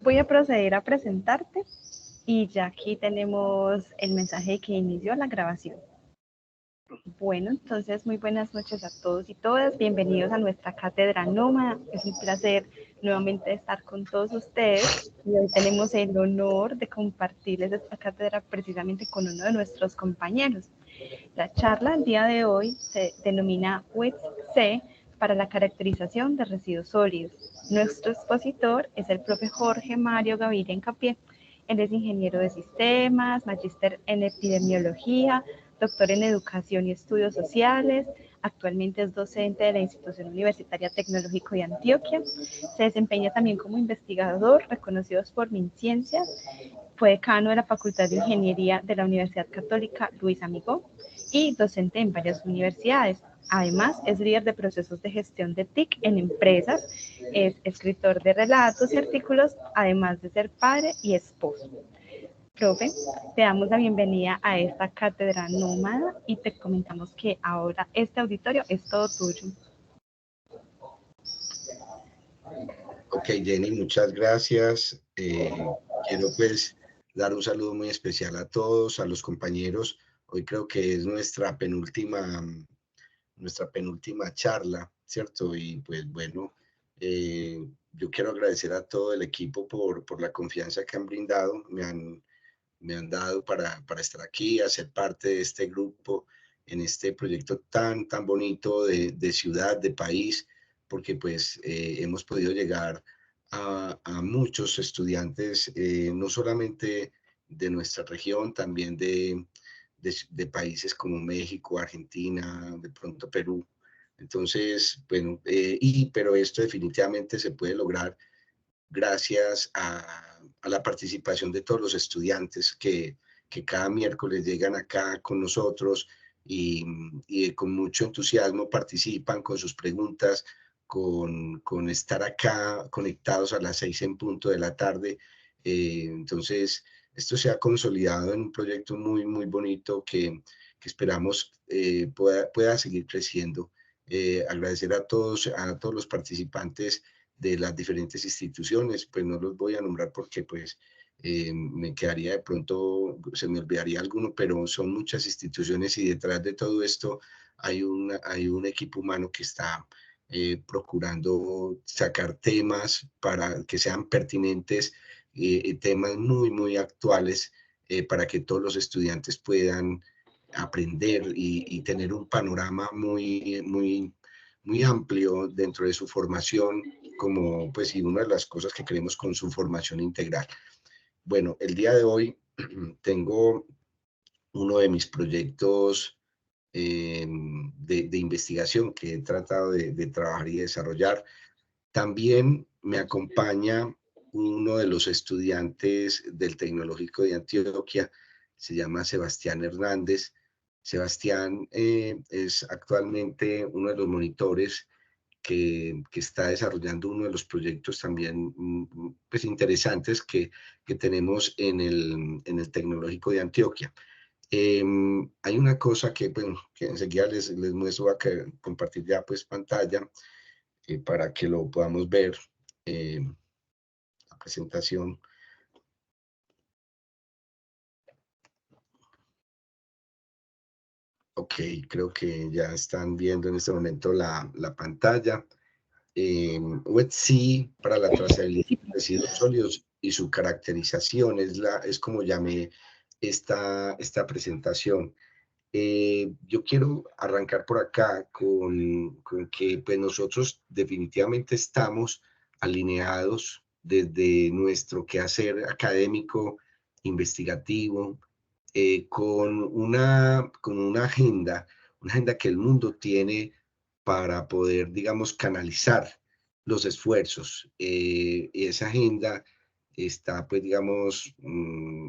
Voy a proceder a presentarte y ya aquí tenemos el mensaje que inició la grabación. Bueno, entonces muy buenas noches a todos y todas. Bienvenidos a nuestra cátedra Nómada. Es un placer nuevamente estar con todos ustedes y hoy tenemos el honor de compartirles esta cátedra precisamente con uno de nuestros compañeros. La charla el día de hoy se denomina WITS-C para la caracterización de residuos sólidos. Nuestro expositor es el profe Jorge Mario Gaviria Encapié. Él es ingeniero de sistemas, magíster en epidemiología, doctor en educación y estudios sociales. Actualmente es docente de la Institución Universitaria Tecnológico de Antioquia. Se desempeña también como investigador, reconocido por MinCiencias. Fue decano de la Facultad de Ingeniería de la Universidad Católica Luis Amigó y docente en varias universidades. Además, es líder de procesos de gestión de TIC en empresas, es escritor de relatos y artículos, además de ser padre y esposo. Profe, te damos la bienvenida a esta cátedra nómada y te comentamos que ahora este auditorio es todo tuyo. Ok, Jenny, muchas gracias. Quiero pues dar un saludo muy especial a todos, a los compañeros. Hoy creo que es nuestra penúltima charla, ¿cierto? Y pues bueno, yo quiero agradecer a todo el equipo por la confianza que han brindado, me han dado para estar aquí, hacer parte de este grupo, en este proyecto tan bonito de ciudad, de país, porque pues hemos podido llegar a muchos estudiantes, no solamente de nuestra región, también de países como México, Argentina, de pronto Perú. Entonces, bueno, pero esto definitivamente se puede lograr gracias a la participación de todos los estudiantes que cada miércoles llegan acá con nosotros y con mucho entusiasmo participan con sus preguntas, con estar acá conectados a las 6 en punto de la tarde. Entonces, esto se ha consolidado en un proyecto muy bonito que esperamos pueda seguir creciendo. Agradecer a todos los participantes de las diferentes instituciones, pues no los voy a nombrar porque pues me quedaría de pronto, se me olvidaría alguno, pero son muchas instituciones y detrás de todo esto hay un equipo humano que está procurando sacar temas para que sean pertinentes, temas muy actuales para que todos los estudiantes puedan aprender y tener un panorama muy amplio dentro de su formación, como pues y una de las cosas que queremos con su formación integral. Bueno, el día de hoy tengo uno de mis proyectos de investigación que he tratado de trabajar y desarrollar. También me acompaña uno de los estudiantes del Tecnológico de Antioquia, se llama Sebastián Hernández. Sebastián es actualmente uno de los monitores que está desarrollando uno de los proyectos también pues interesantes que tenemos en el Tecnológico de Antioquia. Hay una cosa bueno, que enseguida les muestro, a compartir ya pues pantalla para que lo podamos ver, la presentación. Ok, creo que ya están viendo en este momento la pantalla. WET-C para la trazabilidad de residuos sólidos y su caracterización es como llamé esta presentación. Yo quiero arrancar por acá con que pues nosotros definitivamente estamos alineados desde nuestro quehacer académico, investigativo, con una agenda que el mundo tiene para poder, digamos, canalizar los esfuerzos. Esa agenda está, pues, digamos,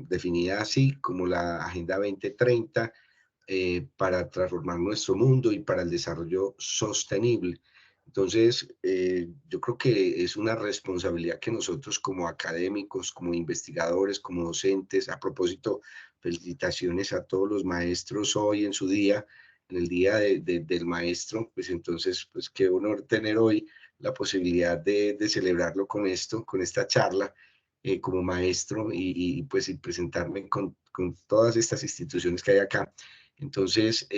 definida así como la Agenda 2030 para transformar nuestro mundo y para el desarrollo sostenible. Entonces, yo creo que es una responsabilidad que nosotros como académicos, como investigadores, como docentes, a propósito, felicitaciones a todos los maestros hoy en su día, en el día del maestro, pues entonces, pues qué honor tener hoy la posibilidad de celebrarlo con esto, con esta charla. como maestro pues y presentarme con todas estas instituciones que hay acá. Entonces,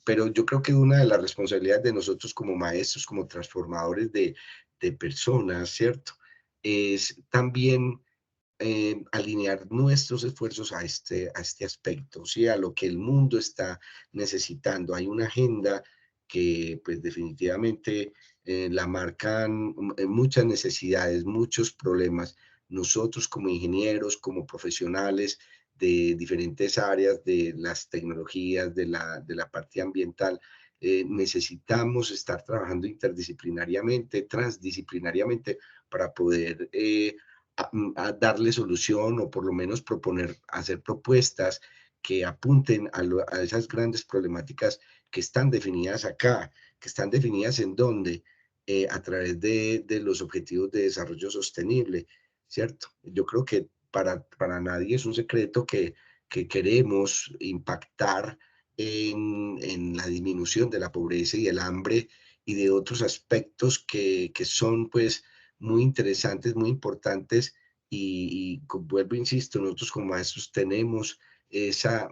pero yo creo que una de las responsabilidades de nosotros como maestros, como transformadores de personas, ¿cierto? Es también alinear nuestros esfuerzos a este aspecto, ¿sí? A lo que el mundo está necesitando. Hay una agenda que pues definitivamente la marcan muchas necesidades, muchos problemas. Nosotros como ingenieros, como profesionales de diferentes áreas de las tecnologías, de la parte ambiental, necesitamos estar trabajando interdisciplinariamente, transdisciplinariamente para poder a darle solución o por lo menos proponer, hacer propuestas que apunten a esas grandes problemáticas que están definidas acá, que están definidas en dónde, a través de los objetivos de desarrollo sostenible, ¿cierto? Yo creo que para nadie es un secreto que queremos impactar en la disminución de la pobreza y el hambre y de otros aspectos que son pues muy interesantes, muy importantes vuelvo, insisto, nosotros como maestros tenemos esa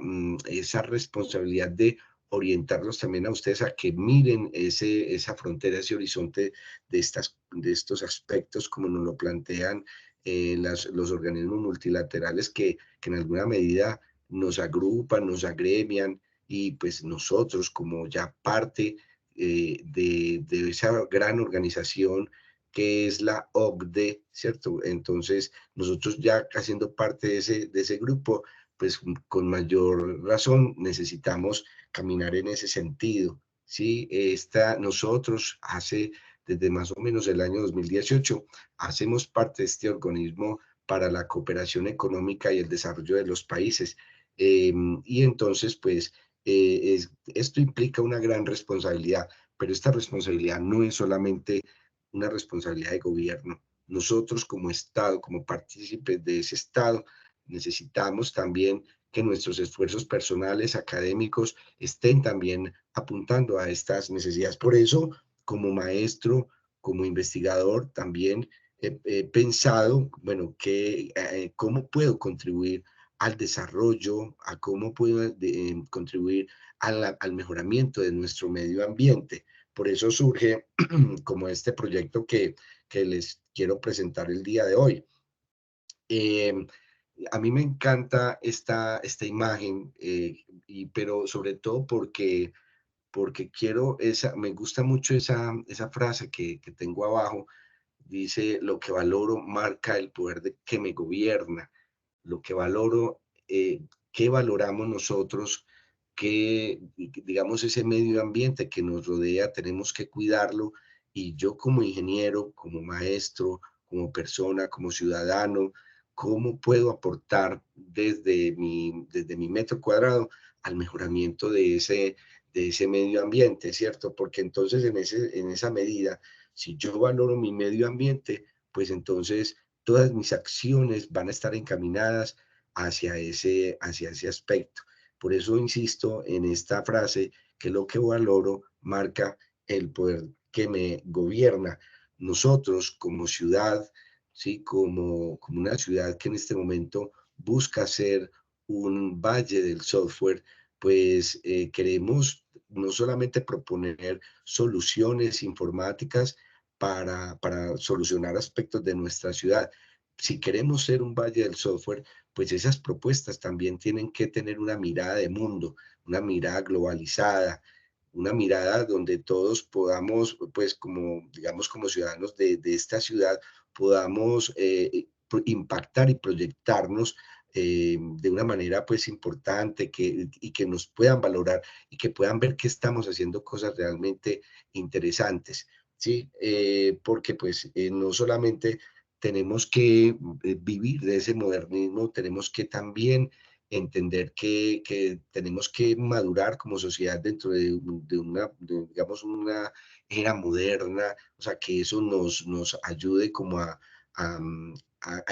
responsabilidad de orientarlos también a ustedes a que miren esa frontera, ese horizonte de estos aspectos como nos lo plantean los organismos multilaterales que en alguna medida nos agrupan, nos agremian y pues nosotros como ya parte de esa gran organización que es la OCDE, ¿cierto? Entonces, nosotros ya haciendo parte de ese grupo, pues con mayor razón necesitamos caminar en ese sentido, ¿sí? Nosotros desde más o menos el año 2018, hacemos parte de este organismo para la cooperación económica y el desarrollo de los países. Y entonces, pues, esto implica una gran responsabilidad, pero esta responsabilidad no es solamente una responsabilidad de gobierno. Nosotros como Estado, como partícipes de ese Estado, necesitamos también que nuestros esfuerzos personales, académicos, estén también apuntando a estas necesidades. Por eso, como maestro, como investigador, también he pensado, bueno, cómo puedo contribuir al desarrollo, a cómo puedo contribuir al mejoramiento de nuestro medio ambiente. Por eso surge como este proyecto que les quiero presentar el día de hoy. Eh, a mí me encanta esta imagen, pero sobre todo porque me gusta mucho esa frase que tengo abajo, dice, lo que valoro marca el poder que me gobierna, lo que valoro, qué valoramos nosotros, digamos, ese medio ambiente que nos rodea, tenemos que cuidarlo y yo como ingeniero, como maestro, como persona, como ciudadano, ¿cómo puedo aportar desde mi metro cuadrado al mejoramiento de ese medio ambiente, ¿cierto? Porque entonces en esa medida, si yo valoro mi medio ambiente, pues entonces todas mis acciones van a estar encaminadas hacia ese aspecto. Por eso insisto en esta frase que lo que valoro marca el poder que me gobierna. Nosotros como ciudad, ¿sí? Como una ciudad que en este momento busca ser un valle del software, pues queremos no solamente proponer soluciones informáticas para solucionar aspectos de nuestra ciudad. Si queremos ser un valle del software, pues esas propuestas también tienen que tener una mirada de mundo, una mirada globalizada, una mirada donde todos podamos, pues como, digamos, como ciudadanos de esta ciudad, podamos impactar y proyectarnos de una manera pues importante y que nos puedan valorar y que puedan ver que estamos haciendo cosas realmente interesantes, ¿sí? Porque pues no solamente tenemos que vivir de ese modernismo, tenemos que también entender que tenemos que madurar como sociedad dentro digamos, una era moderna, o sea, que eso nos ayude como a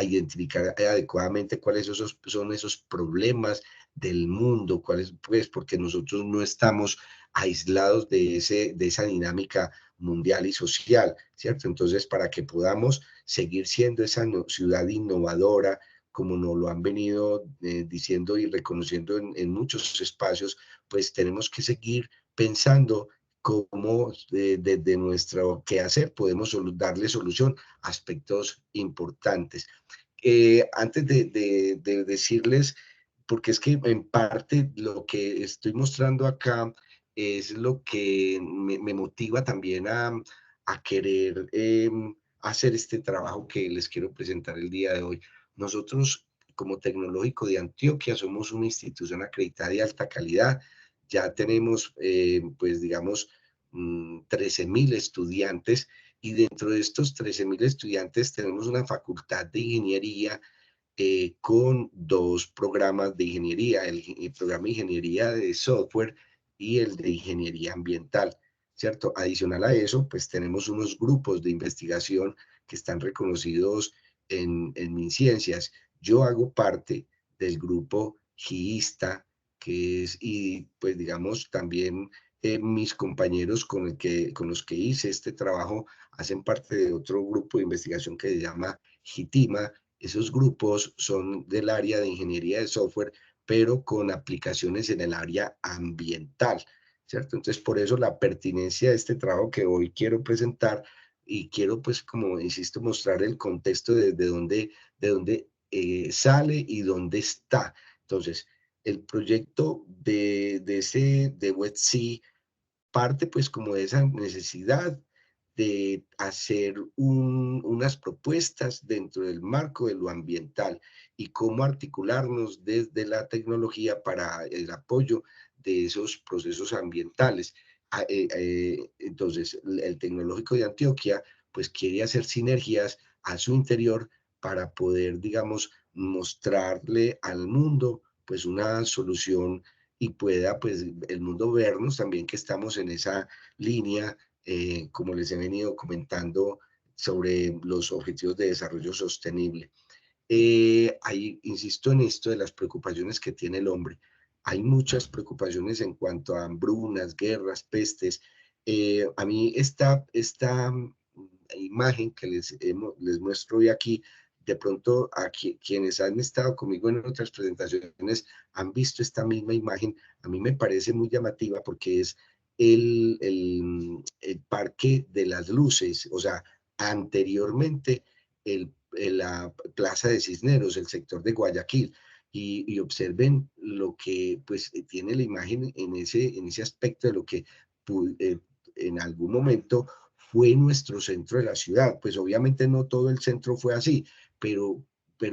identificar adecuadamente cuáles son esos problemas del mundo, cuáles, pues, porque nosotros no estamos aislados de esa dinámica mundial y social, ¿cierto? Entonces, para que podamos seguir siendo esa ciudad innovadora, como nos lo han venido diciendo y reconociendo en muchos espacios, pues tenemos que seguir pensando cómo desde nuestro quehacer podemos darle solución a aspectos importantes. Antes de decirles, porque es que en parte lo que estoy mostrando acá es lo que me motiva también a querer hacer este trabajo que les quiero presentar el día de hoy. Nosotros, como Tecnológico de Antioquia, somos una institución acreditada de alta calidad. Ya tenemos, pues digamos, 13.000 estudiantes, y dentro de estos 13.000 estudiantes tenemos una facultad de ingeniería con dos programas de ingeniería, el programa de ingeniería de software y el de ingeniería ambiental, ¿cierto? Adicional a eso, pues tenemos unos grupos de investigación que están reconocidos en MinCiencias. Yo hago parte del grupo GIISTA, que es, y pues digamos también mis compañeros con los que hice este trabajo hacen parte de otro grupo de investigación que se llama GITIMA. Esos grupos son del área de ingeniería de software, pero con aplicaciones en el área ambiental, ¿cierto? Entonces, por eso la pertinencia de este trabajo que hoy quiero presentar, y quiero, pues, como insisto, mostrar el contexto de dónde sale y dónde está. Entonces, el proyecto de WETC parte pues como de esa necesidad de hacer unas propuestas dentro del marco de lo ambiental y cómo articularnos desde la tecnología para el apoyo de esos procesos ambientales. Entonces, el Tecnológico de Antioquia pues quiere hacer sinergias a su interior para poder, digamos, mostrarle al mundo pues una solución, y pueda pues el mundo vernos también que estamos en esa línea, como les he venido comentando, sobre los objetivos de desarrollo sostenible. Ahí insisto en esto de las preocupaciones que tiene el hombre. Hay muchas preocupaciones en cuanto a hambrunas, guerras, pestes. A mí esta imagen que les muestro hoy aquí, de pronto quienes han estado conmigo en otras presentaciones han visto esta misma imagen. A mí me parece muy llamativa porque es el Parque de las Luces, o sea, anteriormente la Plaza de Cisneros, el sector de Guayaquil, y observen lo que pues tiene la imagen en ese aspecto de lo que en algún momento fue nuestro centro de la ciudad. Pues obviamente no todo el centro fue así, pero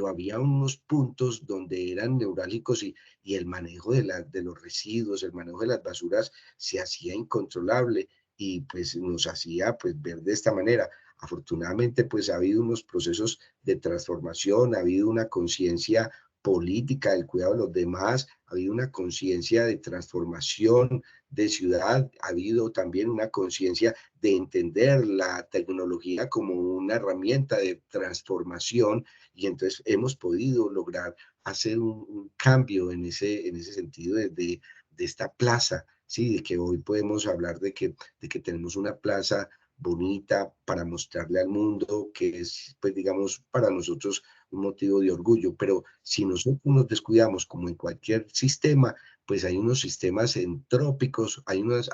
había unos puntos donde eran neurálgicos, y el manejo de los residuos, el manejo de las basuras se hacía incontrolable, y pues nos hacía pues ver de esta manera. Afortunadamente, pues ha habido unos procesos de transformación, ha habido una conciencia política del cuidado de los demás, ha habido una conciencia de transformación de ciudad, ha habido también una conciencia de entender la tecnología como una herramienta de transformación, y entonces hemos podido lograr hacer un cambio en ese sentido de esta plaza, ¿sí? De que hoy podemos hablar de que tenemos una plaza bonita para mostrarle al mundo, que es, pues digamos, para nosotros un motivo de orgullo. Pero si nosotros nos descuidamos, como en cualquier sistema, pues hay unos sistemas entrópicos, hay unas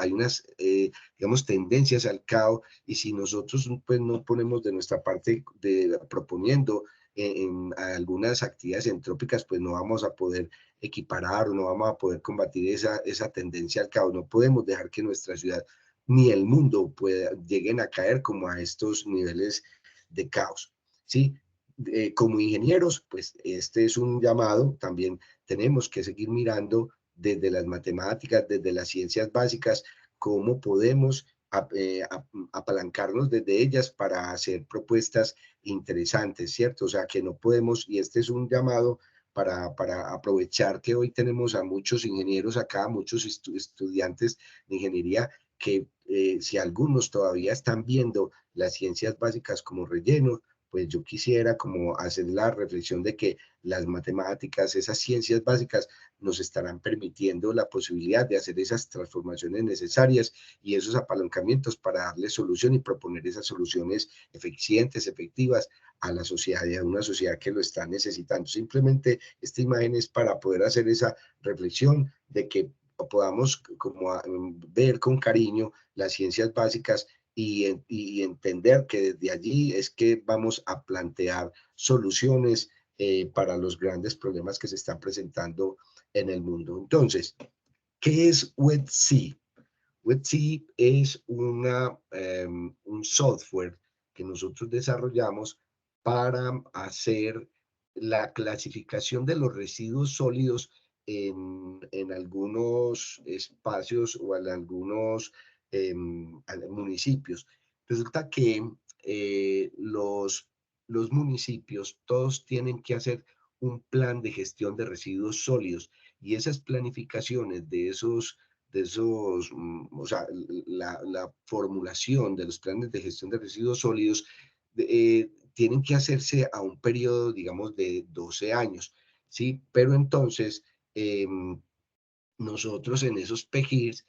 digamos, tendencias al caos, y si nosotros pues no ponemos de nuestra parte proponiendo algunas actividades entrópicas, pues no vamos a poder equiparar, o no vamos a poder combatir esa tendencia al caos. No podemos dejar que nuestra ciudad ni el mundo lleguen a caer como a estos niveles de caos, ¿sí? Como ingenieros, pues este es un llamado. También tenemos que seguir mirando desde las matemáticas, desde las ciencias básicas, cómo podemos apalancarnos desde ellas para hacer propuestas interesantes, ¿cierto? O sea, que no podemos, y este es un llamado para aprovechar que hoy tenemos a muchos ingenieros acá, muchos estudiantes de ingeniería, que si algunos todavía están viendo las ciencias básicas como relleno, pues yo quisiera como hacer la reflexión de que las matemáticas, esas ciencias básicas, nos estarán permitiendo la posibilidad de hacer esas transformaciones necesarias y esos apalancamientos para darle solución y proponer esas soluciones eficientes, efectivas a la sociedad y a una sociedad que lo está necesitando. Simplemente esta imagen es para poder hacer esa reflexión de que podamos como ver con cariño las ciencias básicas y entender que desde allí es que vamos a plantear soluciones para los grandes problemas que se están presentando en el mundo. Entonces, ¿qué es WebC? WebC es un software que nosotros desarrollamos para hacer la clasificación de los residuos sólidos en algunos espacios o en algunos municipios. Resulta que los municipios todos tienen que hacer un plan de gestión de residuos sólidos y esas planificaciones o sea, la formulación de los planes de gestión de residuos sólidos tienen que hacerse a un periodo, digamos, de 12 años, ¿sí? Pero entonces, nosotros en esos PEGIRs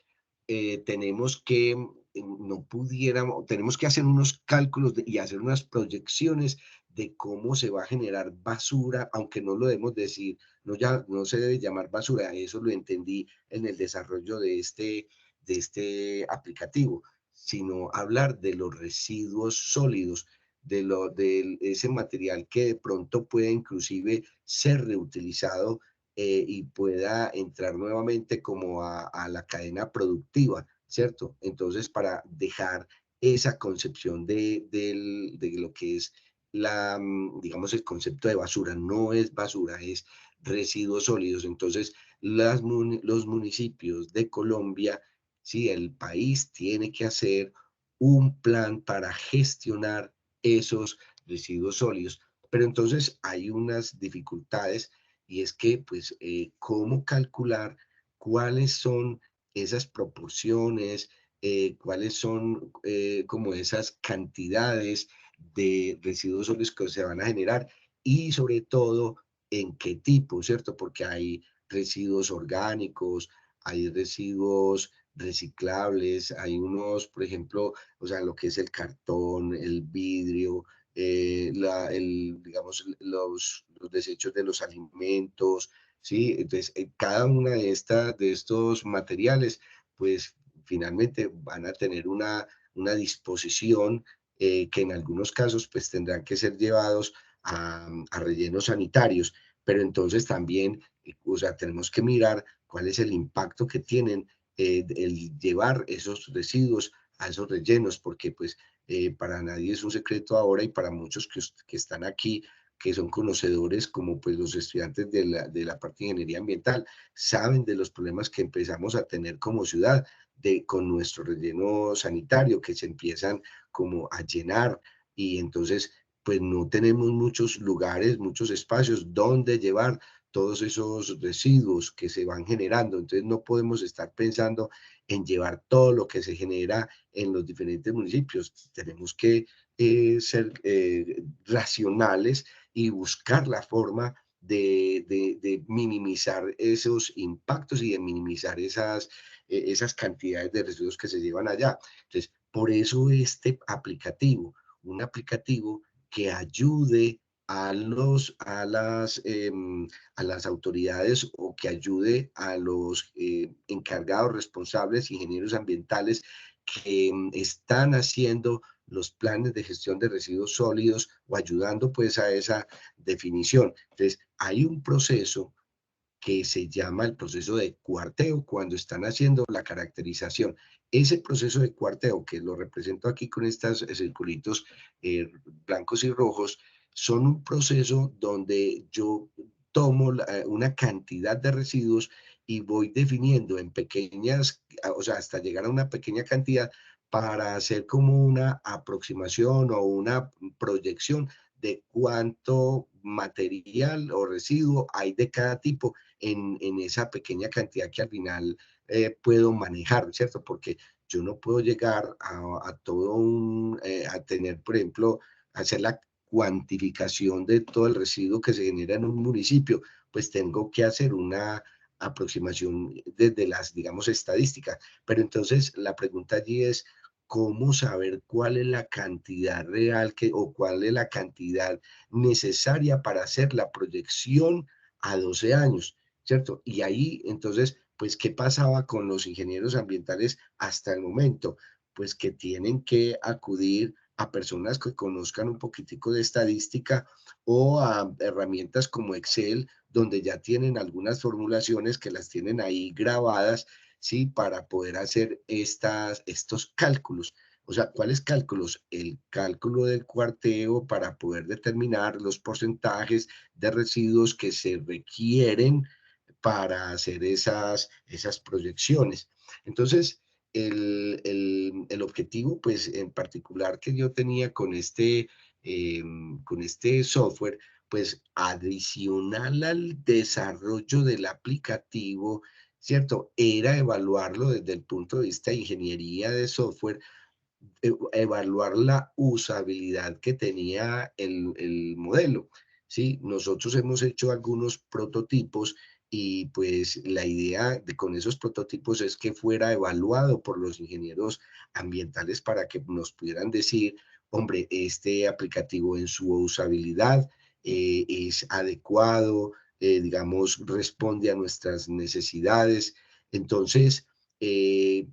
tenemos que, no pudiéramos, tenemos que hacer unos cálculos y hacer unas proyecciones de cómo se va a generar basura, aunque no lo debemos decir, no, ya, no se debe llamar basura, eso lo entendí en el desarrollo de este aplicativo, sino hablar de los residuos sólidos, de ese material que de pronto puede inclusive ser reutilizado y pueda entrar nuevamente como a la cadena productiva, ¿cierto? Entonces, para dejar esa concepción de lo que es digamos, el concepto de basura, no es basura, es residuos sólidos. Entonces, los municipios de Colombia, sí, el país tiene que hacer un plan para gestionar esos residuos sólidos. Pero entonces hay unas dificultades y es que, pues, cómo calcular cuáles son esas proporciones, cuáles son como esas cantidades de residuos sólidos que se van a generar y sobre todo en qué tipo, ¿cierto? Porque hay residuos orgánicos, hay residuos reciclables, hay unos, por ejemplo, o sea, lo que es el cartón, el vidrio, digamos, los desechos de los alimentos, ¿sí? Entonces, cada una de estos materiales, pues finalmente van a tener una disposición que en algunos casos pues tendrán que ser llevados a rellenos sanitarios, pero entonces también, o sea, tenemos que mirar cuál es el impacto que tienen el llevar esos residuos a esos rellenos, porque pues para nadie es un secreto ahora y para muchos que están aquí, que son conocedores como pues los estudiantes de la parte de ingeniería ambiental, saben de los problemas que empezamos a tener como ciudad con nuestro relleno sanitario, que se empiezan como a llenar y entonces pues no tenemos muchos lugares, muchos espacios donde llevar todos esos residuos que se van generando. Entonces no podemos estar pensando en llevar todo lo que se genera en los diferentes municipios. Tenemos que ser racionales y buscar la forma de minimizar esos impactos y de minimizar esas cantidades de residuos que se llevan allá. Entonces, por eso este aplicativo, un aplicativo que ayude a las autoridades o que ayude a los encargados responsables, ingenieros ambientales que están haciendo los planes de gestión de residuos sólidos o ayudando pues a esa definición. Entonces, hay un proceso que se llama el proceso de cuarteo cuando están haciendo la caracterización. Ese proceso de cuarteo, que lo represento aquí con estos circulitos blancos y rojos, son un proceso donde yo tomo una cantidad de residuos y voy definiendo en pequeñas, o sea, hasta llegar a una pequeña cantidad para hacer como una aproximación o una proyección de cuánto material o residuo hay de cada tipo en esa pequeña cantidad que al final puedo manejar, ¿cierto? Porque yo no puedo llegar a todo a tener, por ejemplo, hacer la cuantificación de todo el residuo que se genera en un municipio, pues tengo que hacer una aproximación desde las, digamos, estadísticas. Pero entonces la pregunta allí es, ¿cómo saber cuál es la cantidad real o cuál es la cantidad necesaria para hacer la proyección a 12 años? ¿Cierto? Y ahí, entonces, pues, ¿qué pasaba con los ingenieros ambientales hasta el momento? Pues que tienen que acudir a personas que conozcan un poquitico de estadística o a herramientas como Excel, donde ya tienen algunas formulaciones que las tienen ahí grabadas, ¿sí? Para poder hacer estos cálculos. O sea, ¿cuáles cálculos? El cálculo del cuarteo para poder determinar los porcentajes de residuos que se requieren para hacer esas proyecciones. Entonces, el objetivo, pues en particular que yo tenía con este software, pues adicional al desarrollo del aplicativo, ¿cierto? Era evaluarlo desde el punto de vista de ingeniería de software, evaluar la usabilidad que tenía el modelo, ¿sí? Nosotros hemos hecho algunos prototipos y pues la idea con esos prototipos es que fuera evaluado por los ingenieros ambientales para que nos pudieran decir, hombre, este aplicativo en su usabilidad es adecuado, digamos, responde a nuestras necesidades. Entonces,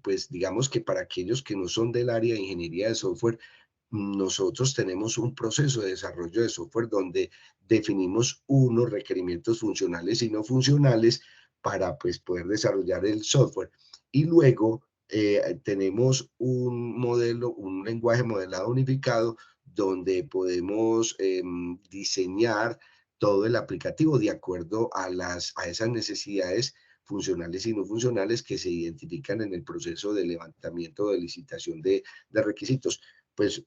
pues digamos que para aquellos que no son del área de ingeniería de software, nosotros tenemos un proceso de desarrollo de software donde definimos unos requerimientos funcionales y no funcionales para pues poder desarrollar el software. Y luego tenemos un modelo, un lenguaje modelado unificado donde podemos diseñar todo el aplicativo de acuerdo a esas necesidades funcionales y no funcionales que se identifican en el proceso de levantamiento de licitación de requisitos. Pues,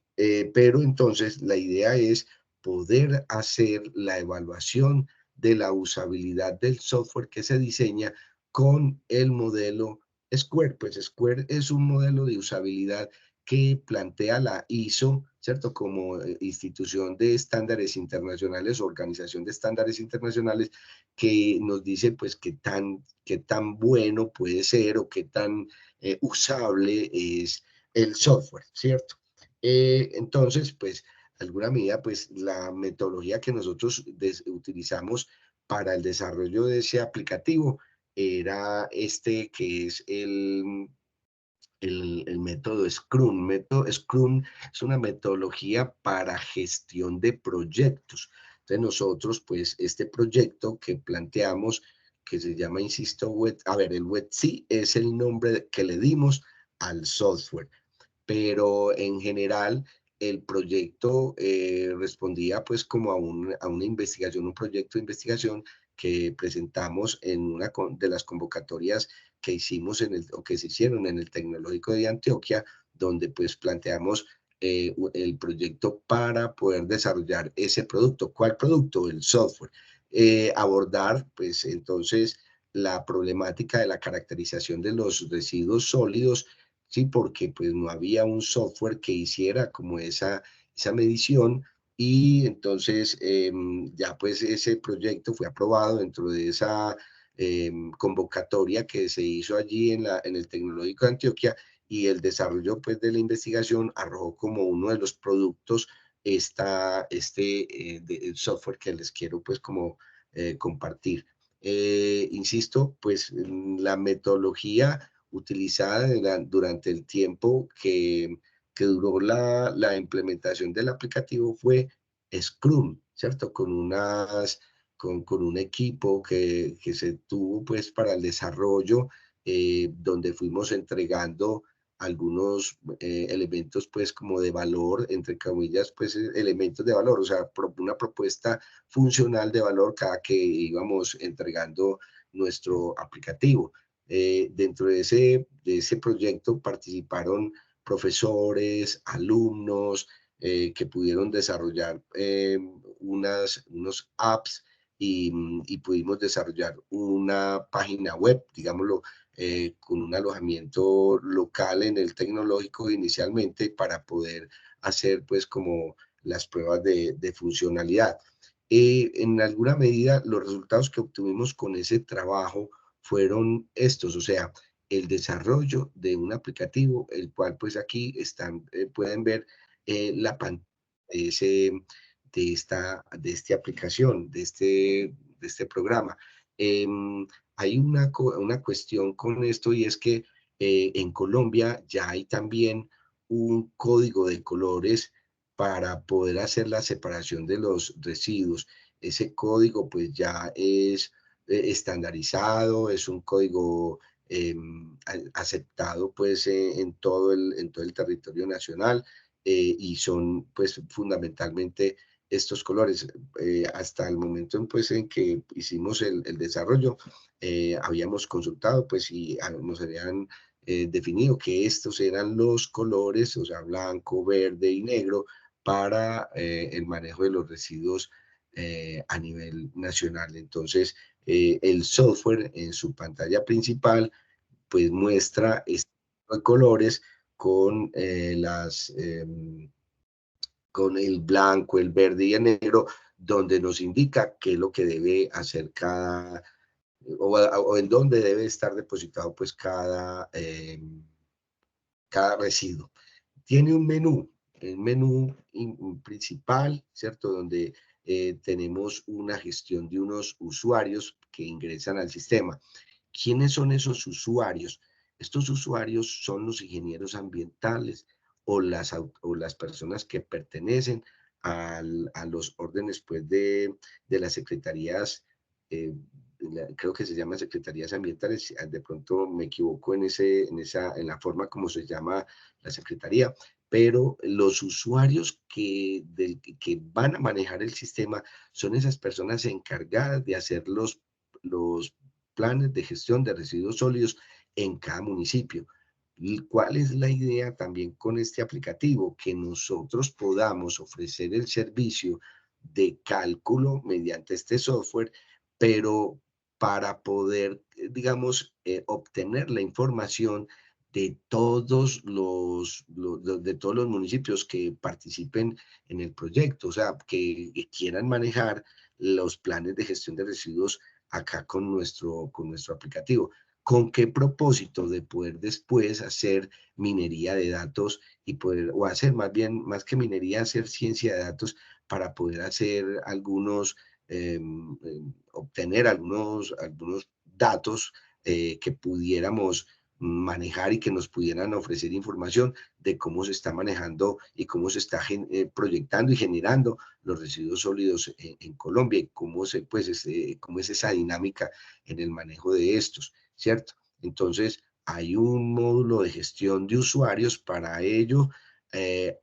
pero entonces la idea es poder hacer la evaluación de la usabilidad del software que se diseña con el modelo Square. Pues Square es un modelo de usabilidad que plantea la ISO, ¿cierto? Como institución de estándares internacionales, organización de estándares internacionales, que nos dice pues qué tan bueno puede ser o qué tan usable es el software, ¿cierto? Entonces, pues, de alguna medida, pues, la metodología que nosotros utilizamos para el desarrollo de ese aplicativo era este que es el método Scrum. Método Scrum es una metodología para gestión de proyectos. Entonces nosotros, pues, este proyecto que planteamos, que se llama, insisto, el WebC es el nombre que le dimos al software, pero en general el proyecto respondía pues como a una investigación, un proyecto de investigación que presentamos en una de las convocatorias que hicimos o que se hicieron en el Tecnológico de Antioquia, donde pues planteamos el proyecto para poder desarrollar ese producto. ¿Cuál producto? El software. Abordar pues entonces la problemática de la caracterización de los residuos sólidos, sí, porque pues no había un software que hiciera como esa medición. Y entonces ya pues ese proyecto fue aprobado dentro de esa convocatoria que se hizo allí en el Tecnológico de Antioquia, y el desarrollo pues de la investigación arrojó como uno de los productos el software que les quiero pues como compartir. Insisto, pues la metodología utilizada durante el tiempo que duró la implementación del aplicativo fue Scrum, ¿cierto? Con un equipo que se tuvo pues para el desarrollo, donde fuimos entregando algunos elementos pues como de valor, entre comillas, pues elementos de valor, o sea, una propuesta funcional de valor cada que íbamos entregando nuestro aplicativo. Dentro de ese proyecto participaron profesores, alumnos, que pudieron desarrollar unos apps y pudimos desarrollar una página web, digámoslo, con un alojamiento local en el tecnológico inicialmente para poder hacer pues como las pruebas de funcionalidad. En alguna medida, los resultados que obtuvimos con ese trabajo fueron estos, o sea, el desarrollo de un aplicativo, el cual pues aquí están, pueden ver la pantalla de, de esta aplicación, de este programa. Hay una cuestión con esto y es que en Colombia ya hay también un código de colores para poder hacer la separación de los residuos. Ese código pues ya es estandarizado, es un código aceptado pues en todo el territorio nacional y son pues fundamentalmente estos colores. Hasta el momento pues en que hicimos el desarrollo, habíamos consultado pues y nos habían definido que estos eran los colores, o sea, blanco, verde y negro, para el manejo de los residuos a nivel nacional. Entonces, el software en su pantalla principal, pues muestra estos colores con, con el blanco, el verde y el negro, donde nos indica qué es lo que debe hacer cada, o en dónde debe estar depositado pues cada residuo. Tiene un menú, el menú principal, ¿cierto? Donde tenemos una gestión de unos usuarios que ingresan al sistema. ¿Quiénes son esos usuarios? Estos usuarios son los ingenieros ambientales o las personas que pertenecen a los órdenes pues, de las secretarías, creo que se llaman secretarías ambientales, de pronto me equivoco en la forma como se llama la secretaría, pero los usuarios que van a manejar el sistema son esas personas encargadas de hacer los planes de gestión de residuos sólidos en cada municipio. ¿Cuál es la idea también con este aplicativo? Que nosotros podamos ofrecer el servicio de cálculo mediante este software, pero para poder, digamos, obtener la información de todos los municipios que participen en el proyecto, o sea, que quieran manejar los planes de gestión de residuos acá con nuestro aplicativo. ¿Con qué propósito? De poder después hacer minería de datos y poder, o hacer más bien, más que minería, hacer ciencia de datos para poder hacer obtener algunos datos que pudiéramos manejar y que nos pudieran ofrecer información de cómo se está manejando y cómo se está proyectando y generando los residuos sólidos en Colombia y cómo es esa dinámica en el manejo de estos, ¿cierto? Entonces, hay un módulo de gestión de usuarios para ello,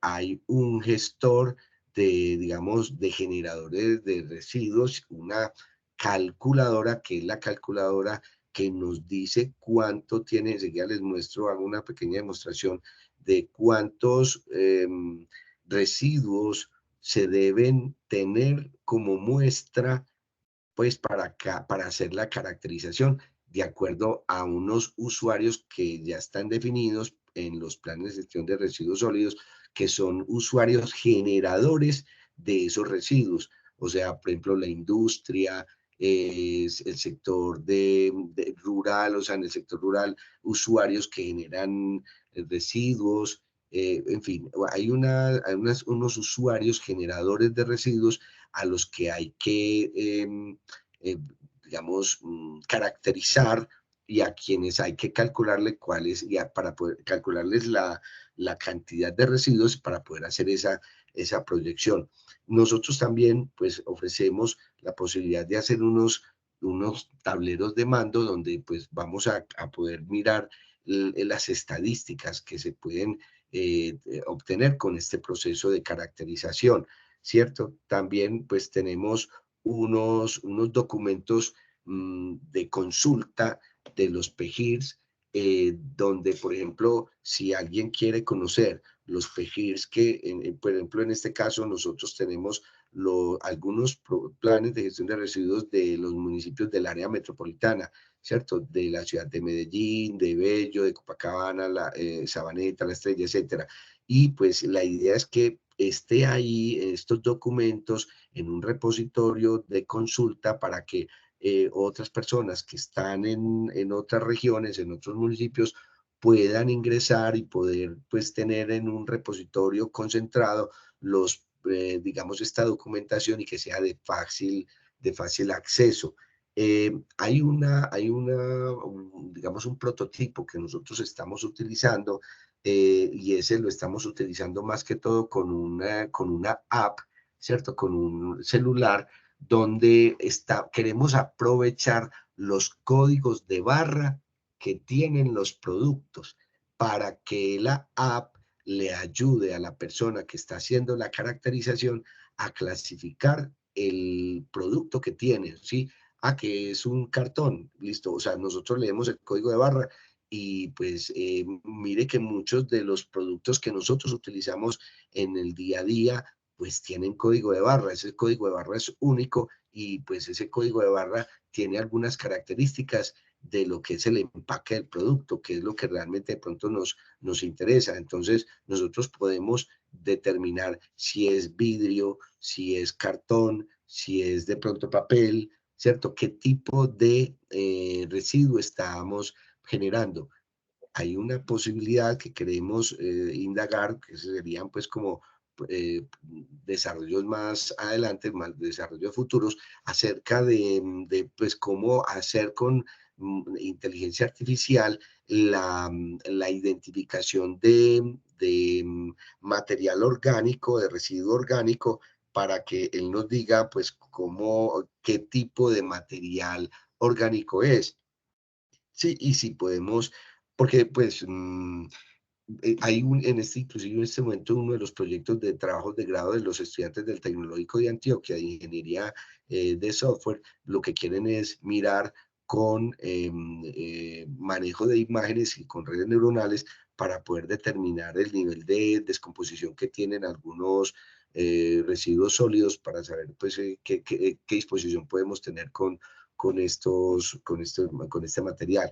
hay un gestor digamos, de generadores de residuos, una calculadora que es la calculadora que nos dice cuánto tiene, enseguida les muestro, hago una pequeña demostración de cuántos residuos se deben tener como muestra, pues para hacer la caracterización de acuerdo a unos usuarios que ya están definidos en los planes de gestión de residuos sólidos, que son usuarios generadores de esos residuos. O sea, por ejemplo, la industria, el sector rural, o sea, en el sector rural, usuarios que generan residuos, en fin, unos usuarios generadores de residuos a los que hay que, digamos, caracterizar y a quienes hay que calcularle cuáles, para poder calcularles la cantidad de residuos para poder hacer esa proyección. Nosotros también, pues, ofrecemos la posibilidad de hacer unos tableros de mando donde, pues, vamos a poder mirar las estadísticas que se pueden obtener con este proceso de caracterización, ¿cierto? También, pues, tenemos unos documentos de consulta de los PEGIRs, donde, por ejemplo, si alguien quiere conocer los PEGIRs por ejemplo, en este caso nosotros tenemos algunos planes de gestión de residuos de los municipios del área metropolitana, ¿cierto? De la ciudad de Medellín, de Bello, de Copacabana, Sabaneta, La Estrella, etcétera. Y pues la idea es que esté ahí estos documentos en un repositorio de consulta para que otras personas que están en otras regiones, en otros municipios, puedan ingresar y poder pues tener en un repositorio concentrado digamos, esta documentación y que sea de fácil acceso. Digamos, un prototipo que nosotros estamos utilizando y ese lo estamos utilizando más que todo con una app, ¿cierto? Con un celular donde queremos aprovechar los códigos de barra que tienen los productos para que la app le ayude a la persona que está haciendo la caracterización a clasificar el producto que tiene, ¿sí? Que es un cartón, listo, o sea, nosotros leemos el código de barra y pues mire que muchos de los productos que nosotros utilizamos en el día a día pues tienen código de barra, ese código de barra es único y pues ese código de barra tiene algunas características de lo que es el empaque del producto, que es lo que realmente de pronto nos interesa. Entonces nosotros podemos determinar si es vidrio, si es cartón, si es de pronto papel, ¿cierto? ¿Qué tipo de residuo estamos generando? Hay una posibilidad que queremos indagar, que serían pues como desarrollos más adelante, más desarrollos futuros, acerca de pues cómo hacer con inteligencia artificial la identificación de material orgánico, de residuo orgánico, para que él nos diga pues qué tipo de material orgánico es. Sí, y si podemos, porque pues inclusive en este momento, uno de los proyectos de trabajos de grado de los estudiantes del Tecnológico de Antioquia de Ingeniería de Software, lo que quieren es mirar con manejo de imágenes y con redes neuronales para poder determinar el nivel de descomposición que tienen algunos residuos sólidos para saber pues qué disposición podemos tener con este material.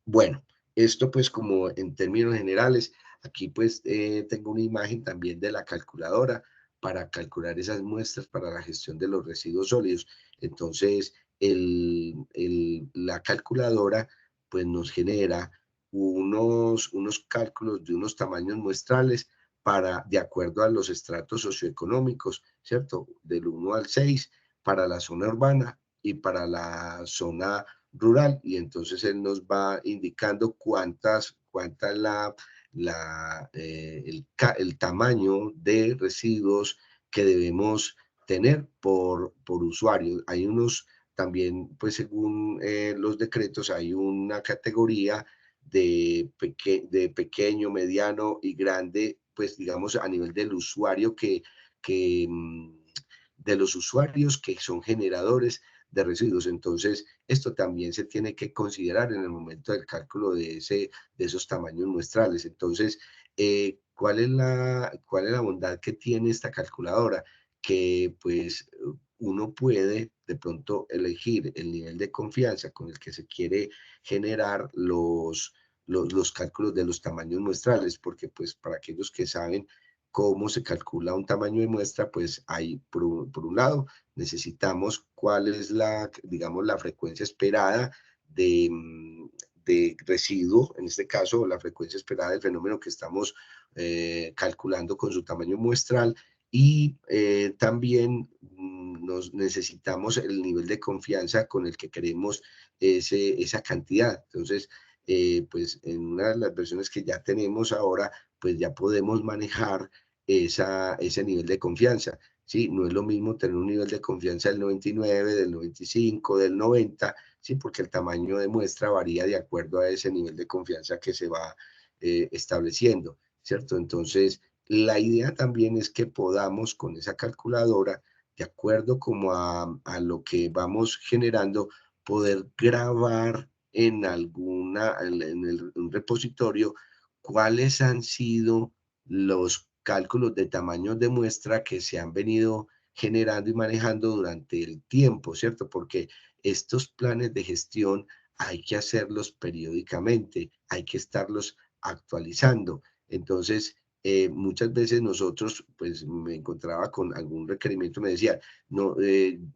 Bueno, esto pues como en términos generales, aquí pues tengo una imagen también de la calculadora para calcular esas muestras para la gestión de los residuos sólidos. Entonces, la calculadora pues nos genera unos cálculos de unos tamaños muestrales de acuerdo a los estratos socioeconómicos, ¿cierto? Del 1 al 6 para la zona urbana y para la zona rural, y entonces él nos va indicando cuánta es el tamaño de residuos que debemos tener por usuario. Hay unos también, pues según los decretos, hay una categoría de pequeño, mediano y grande, pues digamos a nivel del usuario que de los usuarios que son generadores de residuos. Entonces, esto también se tiene que considerar en el momento del cálculo de esos tamaños muestrales. Entonces, ¿cuál es la bondad que tiene esta calculadora? Que pues uno puede de pronto elegir el nivel de confianza con el que se quiere generar los cálculos de los tamaños muestrales, porque pues para aquellos que saben cómo se calcula un tamaño de muestra, pues hay, por un lado, necesitamos cuál es digamos, la frecuencia esperada de residuo, en este caso, la frecuencia esperada del fenómeno que estamos calculando con su tamaño muestral, y también necesitamos el nivel de confianza con el que queremos esa cantidad. Entonces, pues en una de las versiones que ya tenemos ahora, pues ya podemos manejar ese nivel de confianza. ¿Sí? No es lo mismo tener un nivel de confianza del 99, del 95, del 90, ¿sí? Porque el tamaño de muestra varía de acuerdo a ese nivel de confianza que se va estableciendo, ¿cierto? Entonces, la idea también es que podamos con esa calculadora, de acuerdo como a lo que vamos generando, poder grabar en un repositorio cuáles han sido los cálculos de tamaños de muestra que se han venido generando y manejando durante el tiempo, ¿cierto? Porque estos planes de gestión hay que hacerlos periódicamente, hay que estarlos actualizando. Entonces, muchas veces nosotros, pues me encontraba con algún requerimiento, me decía, no,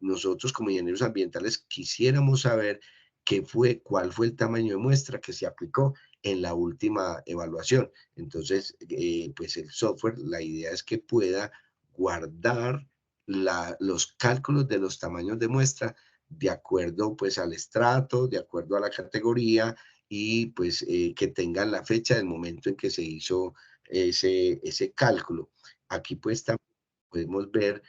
nosotros como ingenieros ambientales quisiéramos saber cuál fue el tamaño de muestra que se aplicó en la última evaluación. Entonces, pues el software, la idea es que pueda guardar los cálculos de los tamaños de muestra de acuerdo pues al estrato, de acuerdo a la categoría y pues que tengan la fecha del momento en que se hizo ese cálculo. Aquí pues también podemos ver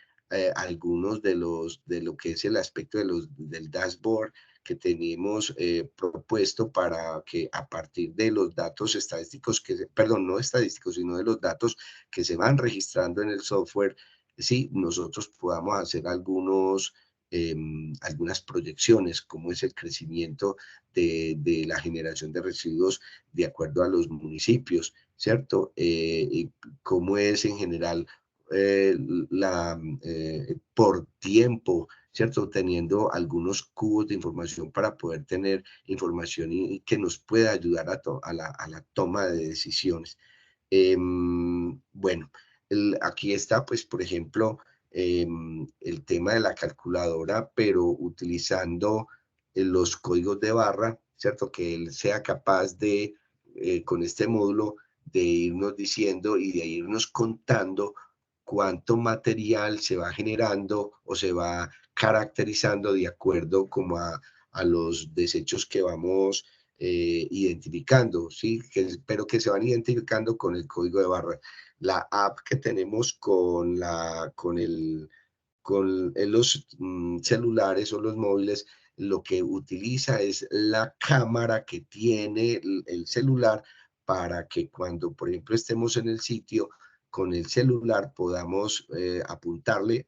algunos de lo que es el aspecto del dashboard que tenemos propuesto para que a partir de los datos estadísticos, perdón, no estadísticos, sino de los datos que se van registrando en el software, sí, nosotros podamos hacer algunas proyecciones, como es el crecimiento de la generación de residuos de acuerdo a los municipios, ¿cierto? Y cómo es en general eh, por tiempo, ¿cierto? Teniendo algunos cubos de información para poder tener información y que nos pueda ayudar a la toma de decisiones. Bueno, aquí está, pues, por ejemplo, el tema de la calculadora, pero utilizando los códigos de barra, ¿cierto? Que él sea capaz de, con este módulo, de irnos diciendo y de irnos contando cuánto material se va generando o se va caracterizando de acuerdo como a los desechos que vamos identificando, ¿sí? Pero que se van identificando con el código de barra. La app que tenemos con los celulares o los móviles, lo que utiliza es la cámara que tiene el celular para que cuando, por ejemplo, estemos en el sitio con el celular podamos apuntarle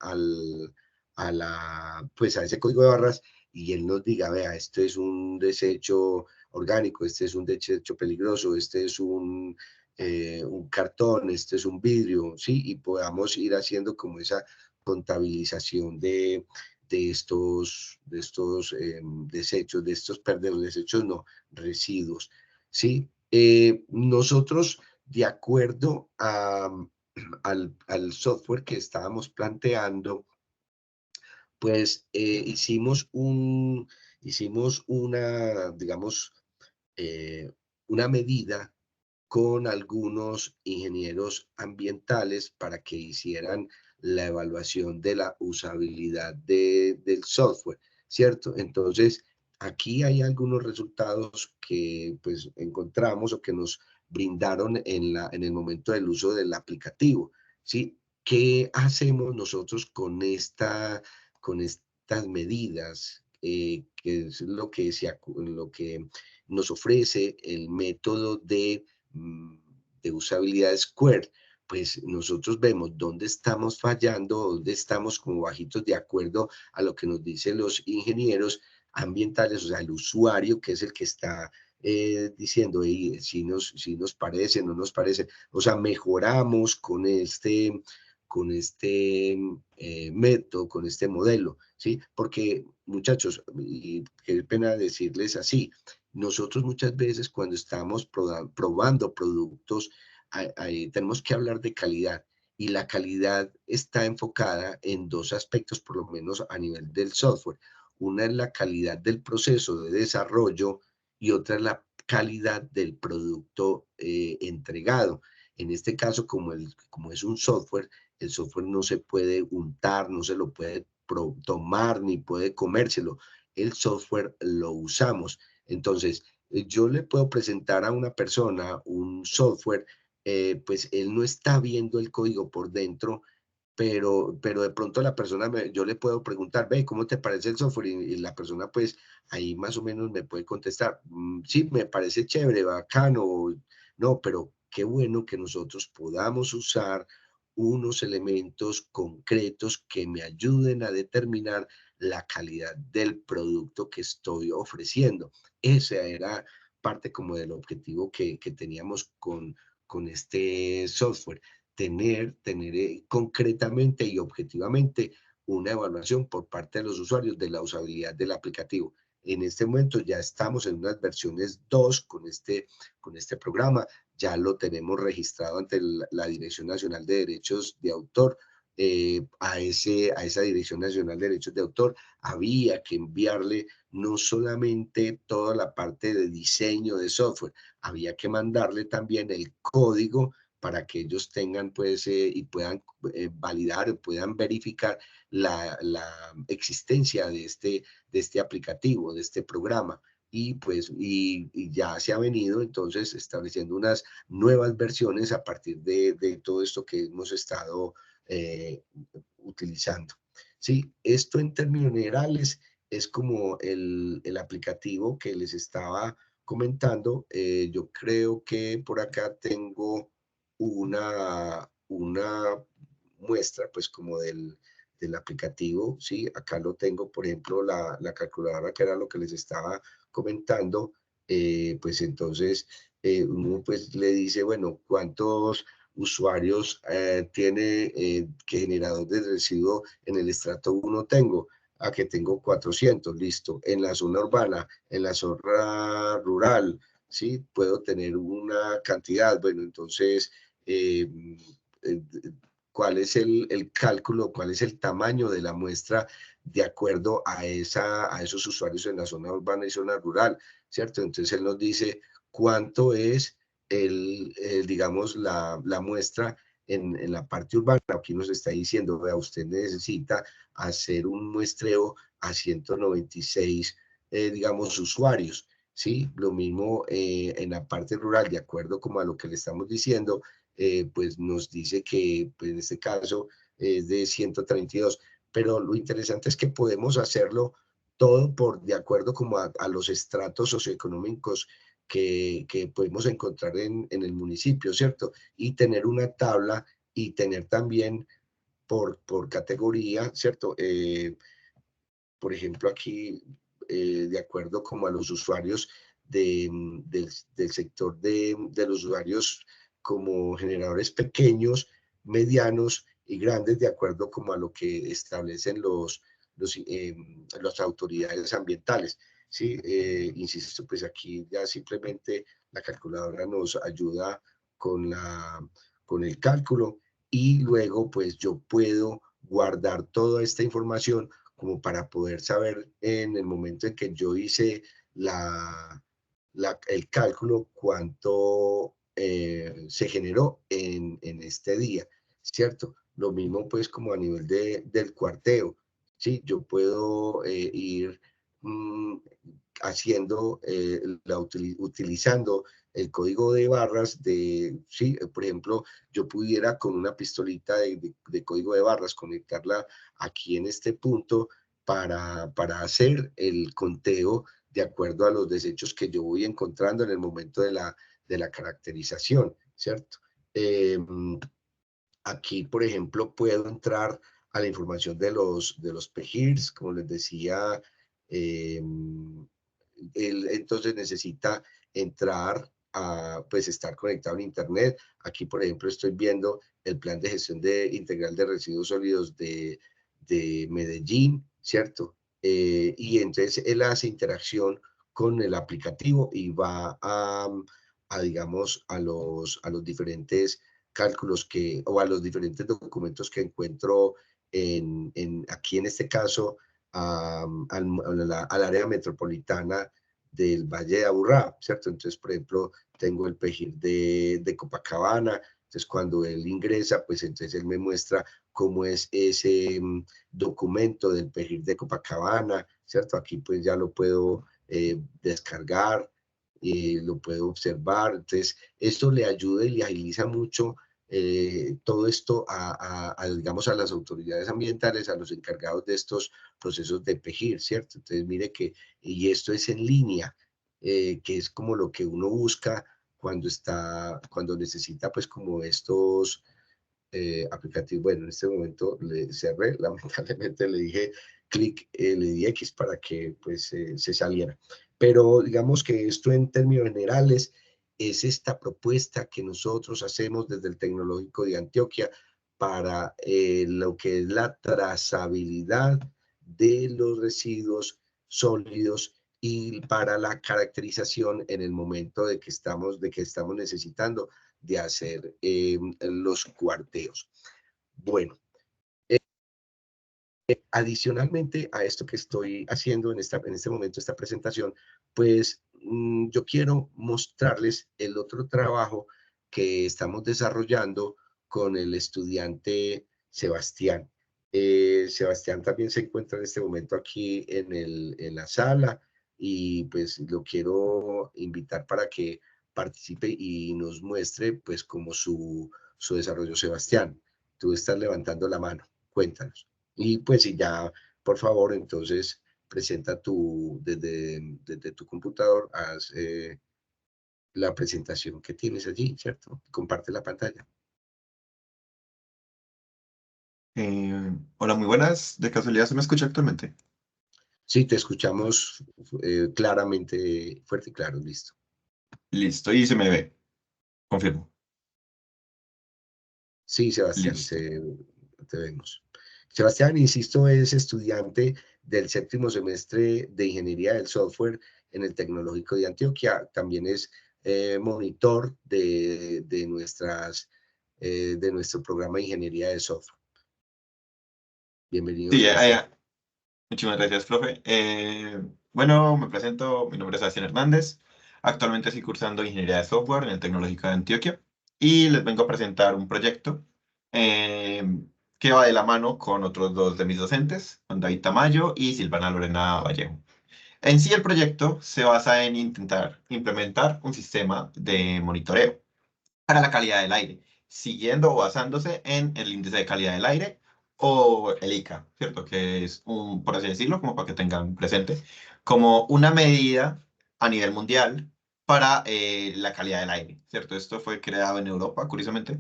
pues a ese código de barras y él nos diga, vea, esto es un desecho orgánico, este es un desecho peligroso, este es un cartón, este es un vidrio, ¿sí? Y podamos ir haciendo como esa contabilización de estos desechos, desechos no, residuos, ¿sí? Nosotros, de acuerdo al software que estábamos planteando, pues hicimos una, digamos, una medida con algunos ingenieros ambientales para que hicieran la evaluación de la usabilidad del software, ¿cierto? Entonces, aquí hay algunos resultados que pues encontramos o que nos brindaron en el momento del uso del aplicativo, ¿sí? ¿Qué hacemos nosotros con estas medidas? Que es lo que nos ofrece el método de usabilidad Square, pues nosotros vemos dónde estamos fallando, dónde estamos como bajitos de acuerdo a lo que nos dicen los ingenieros ambientales, o sea, el usuario que es el que está diciendo si nos parece, no nos parece, o sea, mejoramos con este método, con este modelo, ¿sí? Porque muchachos, y qué pena decirles así, nosotros muchas veces cuando estamos probando productos, tenemos que hablar de calidad y la calidad está enfocada en dos aspectos, por lo menos a nivel del software. Una es la calidad del proceso de desarrollo y otra es la calidad del producto entregado. En este caso, como es un software, el software no se puede untar, no se lo puede tomar ni puede comérselo. El software lo usamos. Entonces, yo le puedo presentar a una persona un software, pues él no está viendo el código por dentro, pero de pronto la persona, yo le puedo preguntar, ve, ¿cómo te parece el software? Y la persona pues ahí más o menos me puede contestar, sí, me parece chévere, bacano, no, pero qué bueno que nosotros podamos usar unos elementos concretos que me ayuden a determinar la calidad del producto que estoy ofreciendo. Ese era parte como del objetivo que teníamos con este software tener concretamente y objetivamente una evaluación por parte de los usuarios de la usabilidad del aplicativo. En este momento ya estamos en unas versiones 2 con este programa. ya lo tenemos registrado ante la Dirección Nacional de Derechos de Autor. A esa Dirección Nacional de Derechos de Autor había que enviarle no solamente toda la parte de diseño de software, había que mandarle también el código para que ellos tengan pues y puedan validar, puedan verificar la existencia de este aplicativo, de este programa. Y pues y ya se ha venido entonces estableciendo unas nuevas versiones a partir de todo esto que hemos estado utilizando. Sí, esto en términos generales es como el aplicativo que les estaba comentando. Yo creo que por acá tengo una muestra pues como del aplicativo, ¿sí? Acá lo tengo, por ejemplo, la calculadora que era lo que les estaba comentando, pues entonces uno pues le dice, bueno, ¿cuántos usuarios tiene qué generador de residuo en el estrato 1 tengo? A que tengo 400, listo. En la zona urbana, en la zona rural, ¿sí? Puedo tener una cantidad. Bueno, entonces, eh, eh, ¿cuál es el cálculo, cuál es el tamaño de la muestra de acuerdo a esos usuarios en la zona urbana y zona rural, ¿cierto? Entonces, él nos dice cuánto es digamos, la muestra en la parte urbana. Aquí nos está diciendo, vea, usted necesita hacer un muestreo a 196, digamos, usuarios, ¿sí? Lo mismo en la parte rural, de acuerdo como a lo que le estamos diciendo, pues nos dice que pues, en este caso es de 132. Pero lo interesante es que podemos hacerlo todo de acuerdo como a los estratos socioeconómicos que podemos encontrar en el municipio, ¿cierto? Y tener una tabla y tener también por categoría, ¿cierto? Por ejemplo, aquí, de acuerdo como a los usuarios del sector de los usuarios como generadores pequeños, medianos y grandes, de acuerdo como a lo que establecen las autoridades ambientales. Sí, insisto, pues aquí ya simplemente la calculadora nos ayuda con, con el cálculo y luego pues yo puedo guardar toda esta información como para poder saber en el momento en que yo hice el cálculo cuánto se generó en este día, ¿cierto? Lo mismo pues como a nivel del cuarteo, ¿sí? Yo puedo ir haciendo, utilizando el código de barras sí, por ejemplo, yo pudiera con una pistolita de código de barras conectarla aquí en este punto para hacer el conteo de acuerdo a los desechos que yo voy encontrando en el momento de la caracterización, ¿cierto? Aquí, por ejemplo, puedo entrar a la información de los PEGIRs, como les decía, él entonces necesita entrar pues estar conectado a internet. Aquí, por ejemplo, estoy viendo el plan de gestión integral de residuos sólidos de Medellín, ¿cierto? Y entonces él hace interacción con el aplicativo y va digamos, a los diferentes cálculos o a los diferentes documentos que encuentro aquí en este caso, al área metropolitana del Valle de Aburrá, ¿cierto? Entonces, por ejemplo, tengo el PEGIR de Copacabana, entonces cuando él ingresa, pues entonces él me muestra cómo es ese documento del PEGIR de Copacabana, ¿cierto? Aquí pues ya lo puedo descargar, lo puedo observar, entonces esto le ayuda y le agiliza mucho todo esto digamos, a las autoridades ambientales, a los encargados de estos procesos de PEGIR, ¿cierto? Entonces, mire y esto es en línea, que es como lo que uno busca cuando necesita, pues, como estos aplicativos. Bueno, en este momento le cerré, lamentablemente le dije clic, le di X para que, pues, se saliera. Pero digamos que esto en términos generales es esta propuesta que nosotros hacemos desde el Tecnológico de Antioquia para lo que es la trazabilidad de los residuos sólidos y para la caracterización en el momento de que estamos necesitando de hacer los cuarteos. Bueno, adicionalmente a esto que estoy haciendo en este momento, esta presentación, pues yo quiero mostrarles el otro trabajo que estamos desarrollando con el estudiante Sebastián. Sebastián también se encuentra en este momento aquí en la sala y pues lo quiero invitar para que participe y nos muestre pues como su desarrollo. Sebastián, tú estás levantando la mano, cuéntanos. Y pues si ya, por favor, entonces presenta desde tu computador, haz la presentación que tienes allí, ¿cierto? Comparte la pantalla. Hola, muy buenas. ¿De casualidad se me escucha actualmente? Sí, te escuchamos claramente, fuerte y claro, listo. Listo, y se me ve. Confirmo. Sí, Sebastián, Listo. te vemos. Sebastián, insisto, es estudiante del 7º semestre de Ingeniería del Software en el Tecnológico de Antioquia. También es monitor de nuestro programa de Ingeniería de Software. Bienvenido, Sí, Sebastián. muchísimas gracias, profe. Bueno, me presento. Mi nombre es Sebastián Hernández. Actualmente estoy cursando Ingeniería de Software en el Tecnológico de Antioquia y les vengo a presentar un proyecto eh, que va de la mano con otros dos de mis docentes, con David Tamayo y Silvana Lorena Vallejo. En sí, el proyecto se basa en intentar implementar un sistema de monitoreo para la calidad del aire, siguiendo o basándose en el índice de calidad del aire o el ICA, ¿cierto? Que es un, por así decirlo, como para que tengan presente, como una medida a nivel mundial para la calidad del aire, ¿cierto? Esto fue creado en Europa, curiosamente,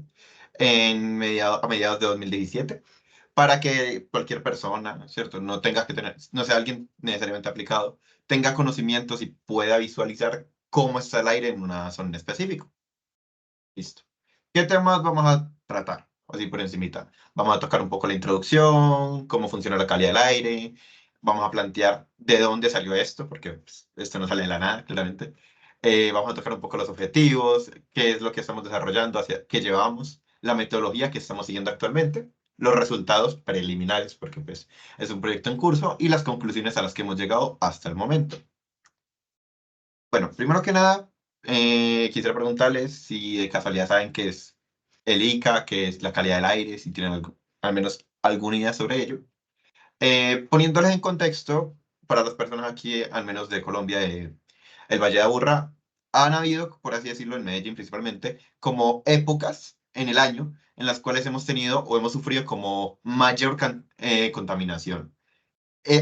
a mediados de 2017 para que cualquier persona, ¿cierto? No tenga que tener, no sea alguien necesariamente aplicado, tenga conocimientos y pueda visualizar cómo está el aire en una zona en específico. Listo. ¿Qué temas vamos a tratar? Así por encimita. Vamos a tocar un poco la introducción, cómo funciona la calidad del aire. Vamos a plantear de dónde salió esto, porque pues, esto no sale de la nada, claramente. Vamos a tocar un poco los objetivos, qué es lo que estamos desarrollando, hacia qué llevamos, la metodología que estamos siguiendo actualmente, los resultados preliminares, porque pues, es un proyecto en curso, y las conclusiones a las que hemos llegado hasta el momento. Bueno, primero que nada, quisiera preguntarles si de casualidad saben qué es el ICA, qué es la calidad del aire, si tienen al menos alguna idea sobre ello. Poniéndoles en contexto, para las personas aquí, al menos de Colombia, de el Valle de Aburrá, han habido, por así decirlo, en Medellín principalmente, como épocas en el año en las cuales hemos tenido o hemos sufrido como mayor contaminación.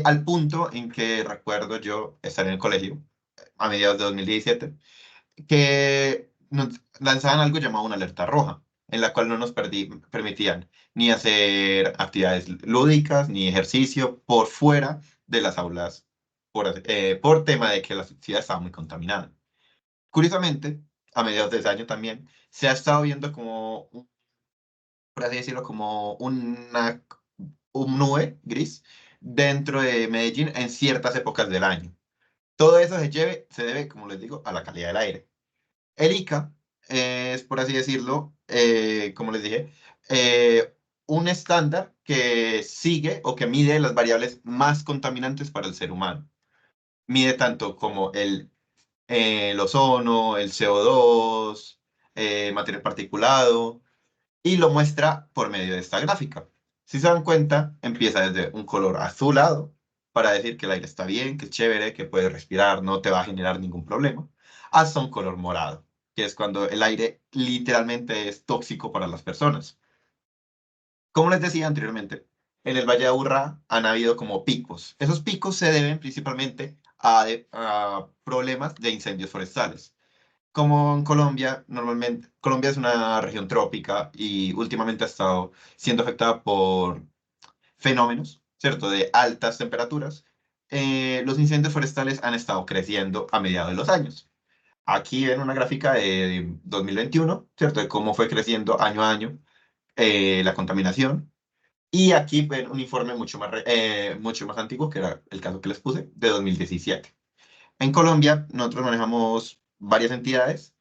Al punto en que recuerdo yo estar en el colegio a mediados de 2017 que nos lanzaban algo llamado una alerta roja, en la cual no nos permitían ni hacer actividades lúdicas ni ejercicio por fuera de las aulas por tema de que la ciudad estaba muy contaminada. Curiosamente, a mediados de ese año también se ha estado viendo como, por así decirlo, como un nube gris dentro de Medellín en ciertas épocas del año. Todo eso se debe, como les digo, a la calidad del aire. El ICA es, por así decirlo, como les dije, un estándar que sigue o que mide las variables más contaminantes para el ser humano. Mide tanto como el ozono, el CO2, material particulado, y lo muestra por medio de esta gráfica. Si se dan cuenta, empieza desde un color azulado para decir que el aire está bien, que es chévere, que puedes respirar, no te va a generar ningún problema, hasta un color morado, que es cuando el aire literalmente es tóxico para las personas. Como les decía anteriormente, en el Valle de Aburrá han habido como picos. Esos picos se deben principalmente a problemas de incendios forestales. Como en Colombia, normalmente, Colombia es una región trópica y últimamente ha estado siendo afectada por fenómenos, ¿cierto?, de altas temperaturas. Los incendios forestales han estado creciendo a mediados de los años. Aquí ven una gráfica de 2021, ¿cierto?, de cómo fue creciendo año a año la contaminación. Y aquí ven un informe mucho más antiguo, que era el caso que les puse, de 2017. En Colombia, nosotros manejamos varias entidades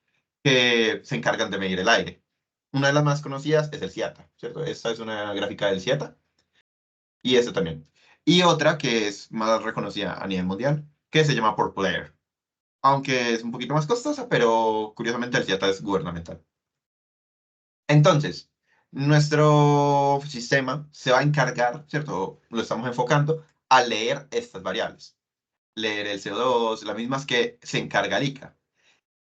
que se encargan de medir el aire. Una de las más conocidas es el CIATA, ¿cierto? Esta es una gráfica del CIATA y esta también. Y otra que es más reconocida a nivel mundial, que se llama Purple Air. Aunque es un poquito más costosa, pero curiosamente el CIATA es gubernamental. Entonces, nuestro sistema se va a encargar, ¿cierto? Lo estamos enfocando a leer estas variables. Leer el CO2, las mismas que se encarga el ICA.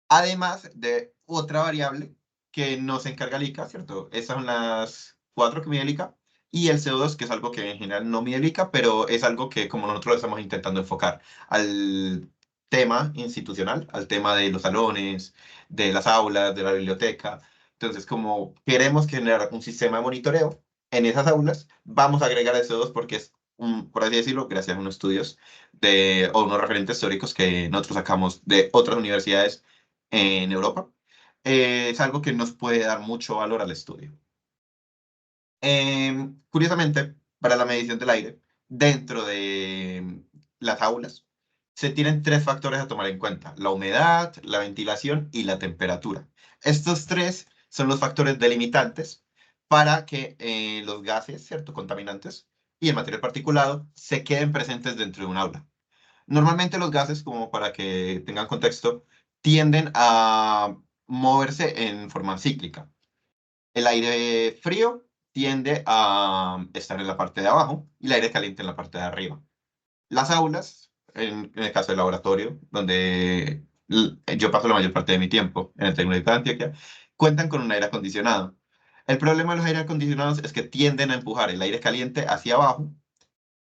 Además de otra variable que no se encarga el ICA, ¿cierto? Estas son las cuatro que mide el ICA. Y el CO2, que es algo que en general no mide el ICA, pero es algo que como nosotros lo estamos intentando enfocar al tema institucional, al tema de los salones, de las aulas, de la biblioteca. Entonces, como queremos generar un sistema de monitoreo en esas aulas, vamos a agregar el CO2 porque es, por así decirlo, gracias a unos estudios o unos referentes teóricos que nosotros sacamos de otras universidades en Europa, es algo que nos puede dar mucho valor al estudio. Curiosamente, para la medición del aire, dentro de las aulas, se tienen tres factores a tomar en cuenta: la humedad, la ventilación y la temperatura. Estos tres son los factores delimitantes para que los gases, ¿cierto?, contaminantes y el material particulado se queden presentes dentro de un aula. Normalmente los gases, como para que tengan contexto, tienden a moverse en forma cíclica. El aire frío tiende a estar en la parte de abajo y el aire caliente en la parte de arriba. Las aulas, en el caso del laboratorio, donde yo paso la mayor parte de mi tiempo en el Tecnológico de Antioquia, cuentan con un aire acondicionado. El problema de los aire acondicionados es que tienden a empujar el aire caliente hacia abajo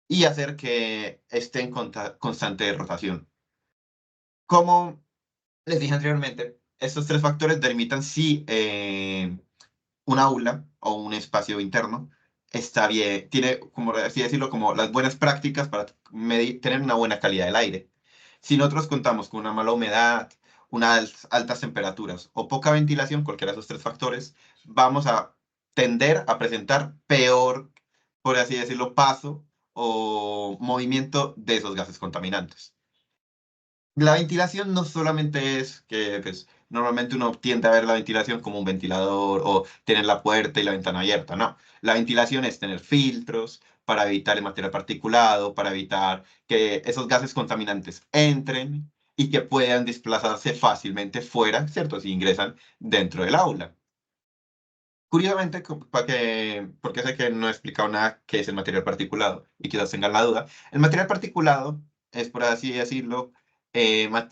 y hacer que esté en constante rotación. Como les dije anteriormente, estos tres factores delimitan si un aula o un espacio interno está bien, tiene, como así decirlo, como las buenas prácticas para tener una buena calidad del aire. Si nosotros contamos con una mala humedad, unas altas temperaturas o poca ventilación, cualquiera de esos tres factores, vamos a tender a presentar peor, por así decirlo, paso o movimiento de esos gases contaminantes. La ventilación no solamente es que, pues, normalmente uno tiende a ver la ventilación como un ventilador o tener la puerta y la ventana abierta, no. La ventilación es tener filtros para evitar el material particulado, para evitar que esos gases contaminantes entren y que puedan desplazarse fácilmente fuera, ¿cierto? Si ingresan dentro del aula. Curiosamente, porque sé que no he explicado nada qué es el material particulado y quizás tengan la duda, el material particulado es, por así decirlo,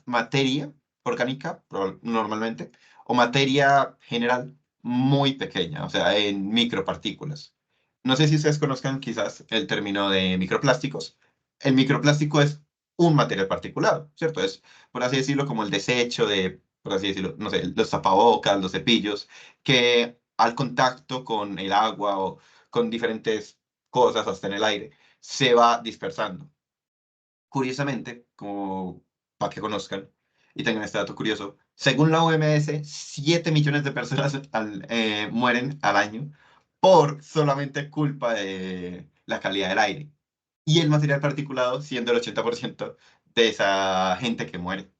materia orgánica, normalmente, o materia general muy pequeña, o sea, en micropartículas. No sé si ustedes conozcan quizás el término de microplásticos. El microplástico es un material particulado, ¿cierto? Es, por así decirlo, como el desecho de, por así decirlo, no sé, los tapabocas, los cepillos, que al contacto con el agua o con diferentes cosas, hasta en el aire, se va dispersando. Curiosamente, como para que conozcan y tengan este dato curioso, según la OMS, 7 millones de personas mueren al año por solamente culpa de la calidad del aire. Y el material particulado siendo el 80% de esa gente que muere.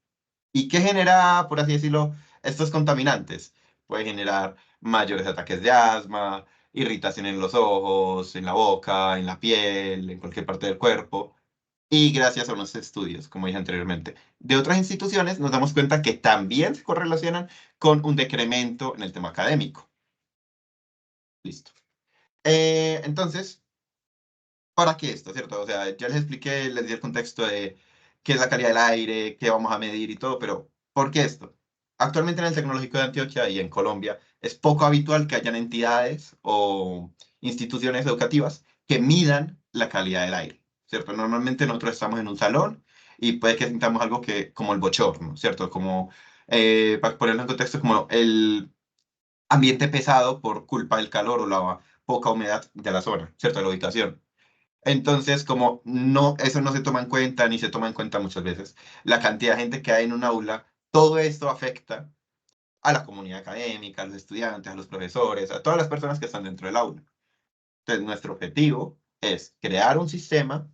¿Y qué genera, por así decirlo, estos contaminantes? Puede generar mayores ataques de asma, irritación en los ojos, en la boca, en la piel, en cualquier parte del cuerpo. Y gracias a unos estudios, como dije anteriormente, de otras instituciones, nos damos cuenta que también se correlacionan con un decremento en el tema académico. Listo. Entonces, ¿para qué esto, cierto? O sea, ya les expliqué, les di el contexto de qué es la calidad del aire, qué vamos a medir y todo, pero ¿por qué esto? Actualmente en el Tecnológico de Antioquia y en Colombia es poco habitual que hayan entidades o instituciones educativas que midan la calidad del aire, ¿cierto? Normalmente nosotros estamos en un salón y puede que sintamos algo que, como el bochorno, ¿cierto? Como, para ponerlo en contexto, como el ambiente pesado por culpa del calor o la poca humedad de la zona, ¿cierto? De la ubicación. Entonces, como no, eso no se toma en cuenta, ni se toma en cuenta muchas veces la cantidad de gente que hay en un aula, todo esto afecta a la comunidad académica, a los estudiantes, a los profesores, a todas las personas que están dentro del aula. Entonces, nuestro objetivo es crear un sistema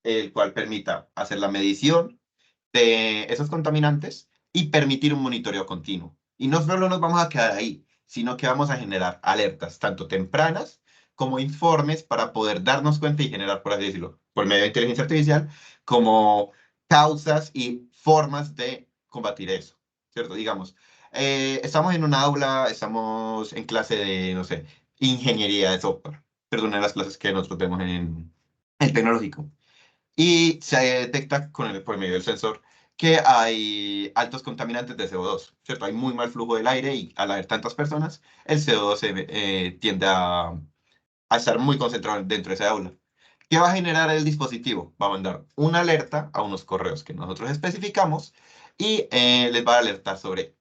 el cual permita hacer la medición de esos contaminantes y permitir un monitoreo continuo. Y no solo nos vamos a quedar ahí, sino que vamos a generar alertas tanto tempranas como informes para poder darnos cuenta y generar, por así decirlo, por medio de inteligencia artificial, como causas y formas de combatir eso, ¿cierto? Digamos, estamos en una aula, estamos en clase de, no sé, ingeniería de software, perdón, una de las clases que nosotros vemos en el tecnológico. Y se detecta por medio del sensor que hay altos contaminantes de CO2, ¿cierto? Hay muy mal flujo del aire y al haber tantas personas, el CO2 tiende a estar muy concentrado dentro de esa aula. ¿Qué va a generar el dispositivo? Va a mandar una alerta a unos correos que nosotros especificamos y les va a alertar sobre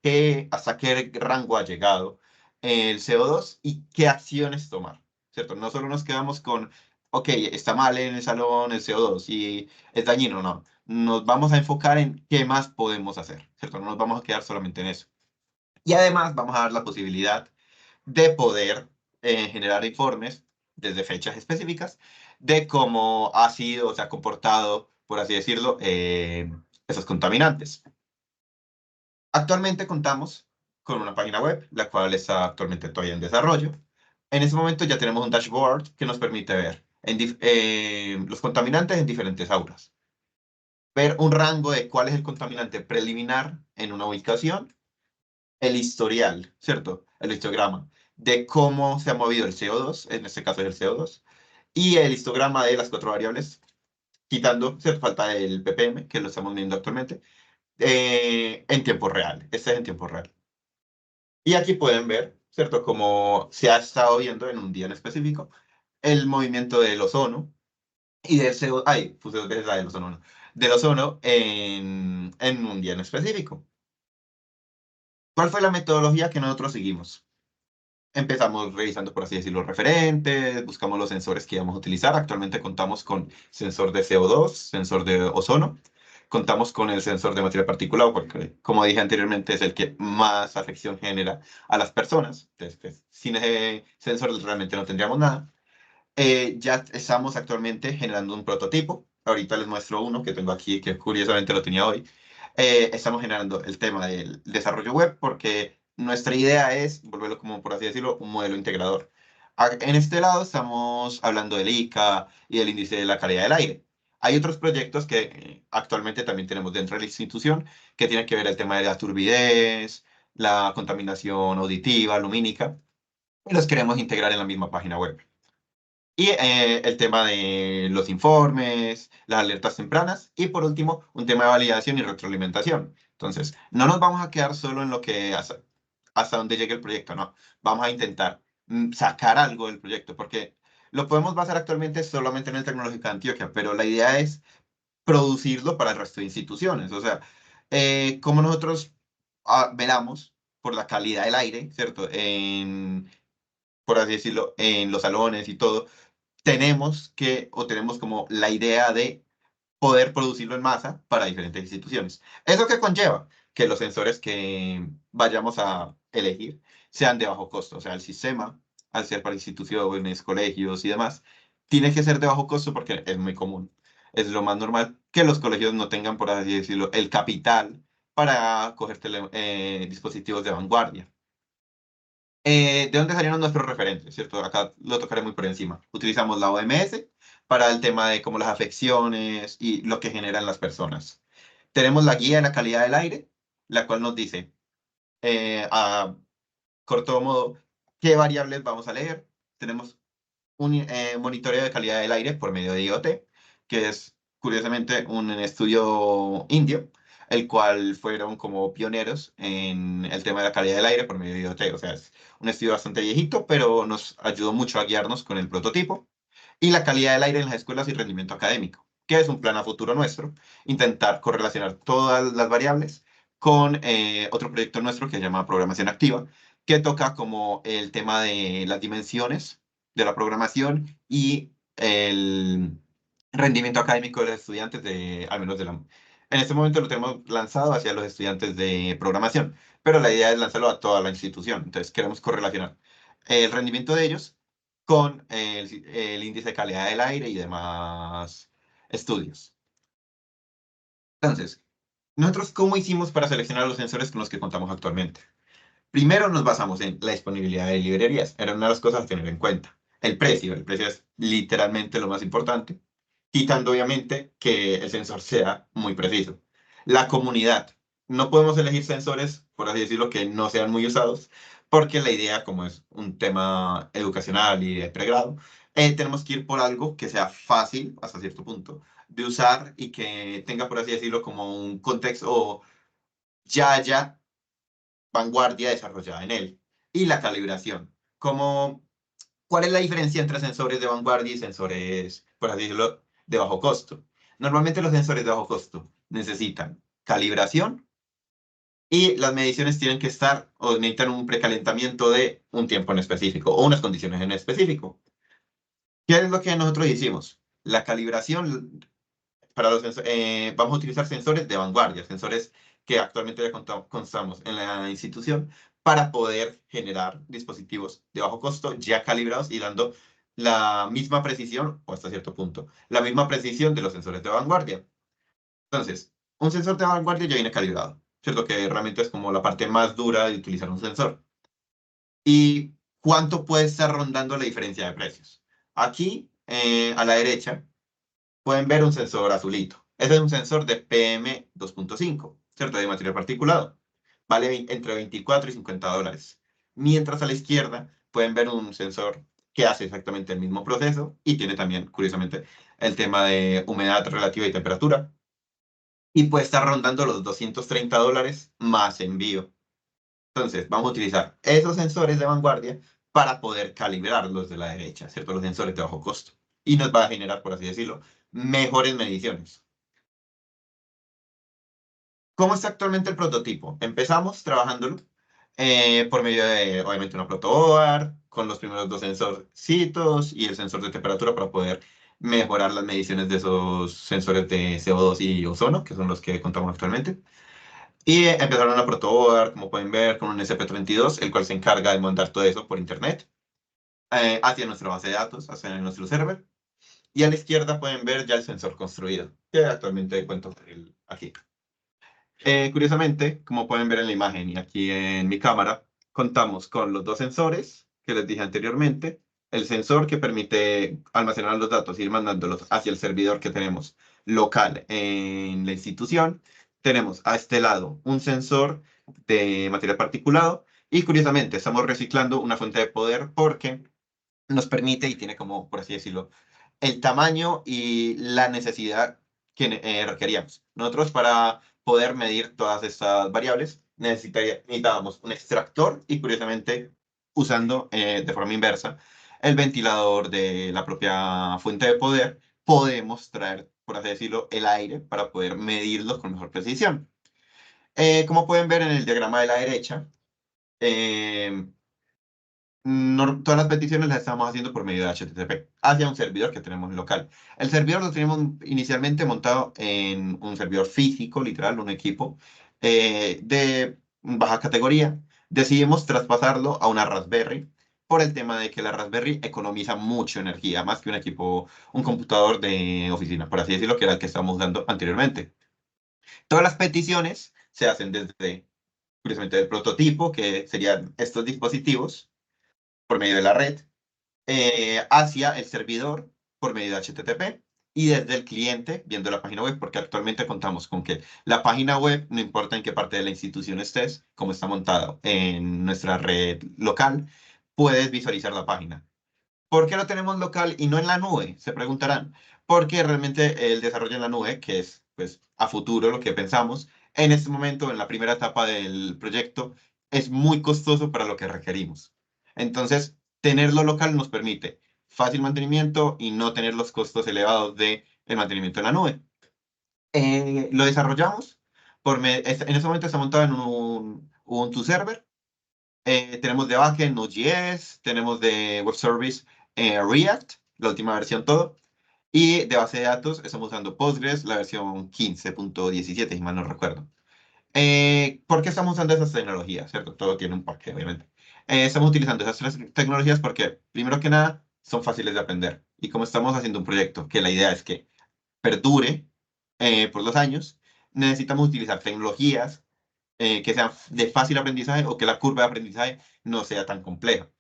hasta qué rango ha llegado el CO2 y qué acciones tomar, ¿cierto? No solo nos quedamos con, ok, está mal en el salón el CO2 y es dañino, no. Nos vamos a enfocar en qué más podemos hacer, ¿cierto? No nos vamos a quedar solamente en eso. Y además vamos a dar la posibilidad de poder generar informes desde fechas específicas de cómo ha sido o se ha comportado, por así decirlo, esos contaminantes. Actualmente contamos con una página web, la cual está actualmente todavía en desarrollo. En ese momento ya tenemos un dashboard que nos permite ver los contaminantes en diferentes aulas. Ver un rango de cuál es el contaminante preliminar en una ubicación, el historial, ¿cierto? El histograma de cómo se ha movido el CO2, en este caso es el CO2, y el histograma de las cuatro variables, quitando, ¿cierto? Falta el ppm, que lo estamos viendo actualmente, en tiempo real. Este es en tiempo real. Y aquí pueden ver, ¿cierto? Cómo se ha estado viendo en un día en específico el movimiento del ozono y del CO2, ay, puse dos veces la del ozono, no, del ozono en un día en específico. ¿Cuál fue la metodología que nosotros seguimos? Empezamos revisando, por así decirlo, referentes, buscamos los sensores que íbamos a utilizar. Actualmente contamos con sensor de CO2, sensor de ozono, contamos con el sensor de materia particulada, porque, como dije anteriormente, es el que más afección genera a las personas. Entonces, pues, sin ese sensor realmente no tendríamos nada. Ya estamos actualmente generando un prototipo. Ahorita les muestro uno que tengo aquí, que curiosamente lo tenía hoy. Estamos generando el tema del desarrollo web porque nuestra idea es volverlo como, por así decirlo, un modelo integrador. En este lado estamos hablando del ICA y del índice de la calidad del aire. Hay otros proyectos que actualmente también tenemos dentro de la institución que tienen que ver el tema de la turbidez, la contaminación auditiva, lumínica, y los queremos integrar en la misma página web. Y el tema de los informes, las alertas tempranas y por último, un tema de validación y retroalimentación. Entonces, no nos vamos a quedar solo en lo que hasta donde llegue el proyecto, no. Vamos a intentar sacar algo del proyecto porque lo podemos basar actualmente solamente en el Tecnológico de Antioquia, pero la idea es producirlo para el resto de instituciones. O sea, como nosotros velamos por la calidad del aire, ¿cierto? Por así decirlo, en los salones y todo tenemos como la idea de poder producirlo en masa para diferentes instituciones. ¿Eso qué conlleva? Que los sensores que vayamos a elegir sean de bajo costo. O sea, el sistema, al ser para instituciones, colegios y demás, tiene que ser de bajo costo porque es muy común. Es lo más normal que los colegios no tengan, por así decirlo, el capital para coger dispositivos de vanguardia. ¿De dónde salieron nuestros referentes? ¿Cierto? Acá lo tocaré muy por encima. Utilizamos la OMS para el tema de cómo las afecciones y lo que generan las personas. Tenemos la guía de la calidad del aire, la cual nos dice, a corto modo, qué variables vamos a leer. Tenemos un monitoreo de calidad del aire por medio de IoT, que es curiosamente un estudio indio, el cual fueron como pioneros en el tema de la calidad del aire por medio de IoT. O sea, es un estudio bastante viejito, pero nos ayudó mucho a guiarnos con el prototipo. Y la calidad del aire en las escuelas y rendimiento académico, que es un plan a futuro nuestro, intentar correlacionar todas las variables con otro proyecto nuestro que se llama Programación Activa, que toca como el tema de las dimensiones de la programación y el rendimiento académico de los estudiantes al menos En este momento lo tenemos lanzado hacia los estudiantes de programación, pero la idea es lanzarlo a toda la institución. Entonces queremos correlacionar el rendimiento de ellos con el índice de calidad del aire y demás estudios. Entonces, Nosotros, ¿cómo hicimos para seleccionar los sensores con los que contamos actualmente? Primero nos basamos en la disponibilidad de librerías. Era una de las cosas a tener en cuenta. El precio es literalmente lo más importante, quitando obviamente que el sensor sea muy preciso. La comunidad. No podemos elegir sensores, por así decirlo, que no sean muy usados, porque la idea, como es un tema educacional y de pregrado, tenemos que ir por algo que sea fácil, hasta cierto punto, de usar y que tenga, por así decirlo, como un contexto o ya haya vanguardia desarrollada en él. Y la calibración. Como, ¿cuál es la diferencia entre sensores de vanguardia y sensores, por así decirlo, de bajo costo? Normalmente los sensores de bajo costo necesitan calibración y las mediciones tienen que estar o necesitan un precalentamiento de un tiempo en específico o unas condiciones en específico. ¿Qué es lo que nosotros hicimos? La calibración para los vamos a utilizar sensores de vanguardia, sensores que actualmente ya constamos en la institución para poder generar dispositivos de bajo costo ya calibrados y dando la misma precisión, o hasta cierto punto, la misma precisión de los sensores de vanguardia. Entonces, un sensor de vanguardia ya viene calibrado, ¿cierto? Que realmente es como la parte más dura de utilizar un sensor. ¿Y cuánto puede estar rondando la diferencia de precios? Aquí, a la derecha, pueden ver un sensor azulito. Ese es un sensor de PM2.5, ¿cierto? De material particulado. Vale entre 24 y 50 dólares. Mientras a la izquierda pueden ver un sensor que hace exactamente el mismo proceso y tiene también, curiosamente, el tema de humedad relativa y temperatura. Y puede estar rondando los 230 dólares más envío. Entonces, vamos a utilizar esos sensores de vanguardia para poder calibrar los de la derecha, ¿cierto? Los sensores de bajo costo. Y nos va a generar, por así decirlo, mejores mediciones. ¿Cómo está actualmente el prototipo? Empezamos trabajándolo por medio de, obviamente, una protoboard, con los primeros dos sensorcitos y el sensor de temperatura para poder mejorar las mediciones de esos sensores de CO2 y ozono, que son los que contamos actualmente. Y empezaron a protoboard, como pueden ver, con un SP32, el cual se encarga de mandar todo eso por internet hacia nuestra base de datos, hacia nuestro server. Y a la izquierda pueden ver ya el sensor construido, que actualmente cuento con él aquí. Curiosamente, como pueden ver en la imagen y aquí en mi cámara, contamos con los dos sensores que les dije anteriormente, el sensor que permite almacenar los datos y ir mandándolos hacia el servidor que tenemos local en la institución. Tenemos a este lado un sensor de material particulado y curiosamente estamos reciclando una fuente de poder porque nos permite y tiene como, por así decirlo, el tamaño y la necesidad que requeríamos. Nosotros para poder medir todas estas variables necesitábamos un extractor y curiosamente usando de forma inversa el ventilador de la propia fuente de poder, podemos traer, por así decirlo, el aire para poder medirlos con mejor precisión. Como pueden ver en el diagrama de la derecha, eh, todas las peticiones las estamos haciendo por medio de HTTP hacia un servidor que tenemos local. El servidor lo tenemos inicialmente montado en un servidor físico, literal, un equipo de baja categoría. Decidimos traspasarlo a una Raspberry por el tema de que la Raspberry economiza mucho energía, más que un equipo, un computador de oficina, por así decirlo, que era el que estábamos dando anteriormente. Todas las peticiones se hacen desde, curiosamente, el prototipo, que serían estos dispositivos por medio de la red, hacia el servidor por medio de HTTP y desde el cliente viendo la página web, porque actualmente contamos con que la página web, no importa en qué parte de la institución estés, como está montado en nuestra red local, puedes visualizar la página. ¿Por qué lo tenemos local y no en la nube? Se preguntarán. Porque realmente el desarrollo en la nube, que es pues, a futuro lo que pensamos, en este momento, en la primera etapa del proyecto, es muy costoso para lo que requerimos. Entonces, tenerlo local nos permite fácil mantenimiento y no tener los costos elevados de el mantenimiento en la nube. Lo desarrollamos, en este momento está montado en un Ubuntu Server. Tenemos de backend Node.js, tenemos de web service React, la última versión todo, y de base de datos estamos usando Postgres, la versión 15.17, si mal no recuerdo. ¿Por qué estamos usando esas tecnologías? ¿Cierto? Todo tiene un porqué, obviamente. Estamos utilizando esas tres tecnologías porque, primero que nada, son fáciles de aprender. Y como estamos haciendo un proyecto que la idea es que perdure por los años, necesitamos utilizar tecnologías que sean de fácil aprendizaje o que la curva de aprendizaje no sea tan compleja.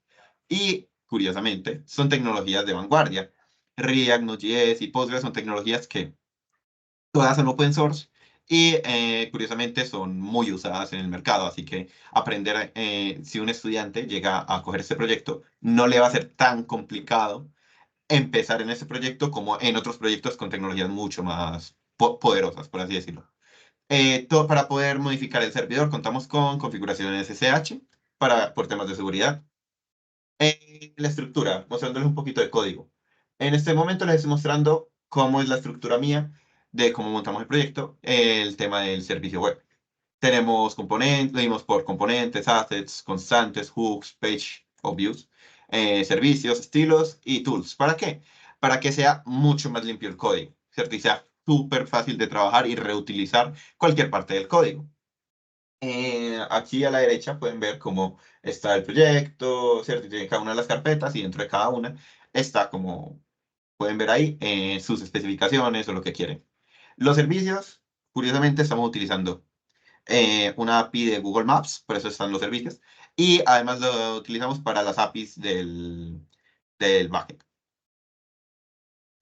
Y, curiosamente, son tecnologías de vanguardia. React, Node.js y Postgres son tecnologías que todas son open source y, curiosamente, son muy usadas en el mercado. Así que aprender, si un estudiante llega a coger este proyecto, no le va a ser tan complicado empezar en ese proyecto como en otros proyectos con tecnologías mucho más poderosas, por así decirlo. Para poder modificar el servidor, contamos con configuraciones SSH por temas de seguridad. La estructura, mostrándoles un poquito de código. En este momento les estoy mostrando cómo es la estructura mía de cómo montamos el proyecto, el tema del servicio web. Tenemos componentes, lo dimos por componentes, assets, constantes, hooks, page o views, servicios, estilos y tools. ¿Para qué? Para que sea mucho más limpio el código, ¿cierto? Y sea súper fácil de trabajar y reutilizar cualquier parte del código. Aquí a la derecha pueden ver cómo está el proyecto, ¿cierto? Tiene cada una de las carpetas y dentro de cada una está como pueden ver ahí sus especificaciones o lo que quieren. Los servicios, curiosamente, estamos utilizando una API de Google Maps, por eso están los servicios, y además lo utilizamos para las APIs del backend.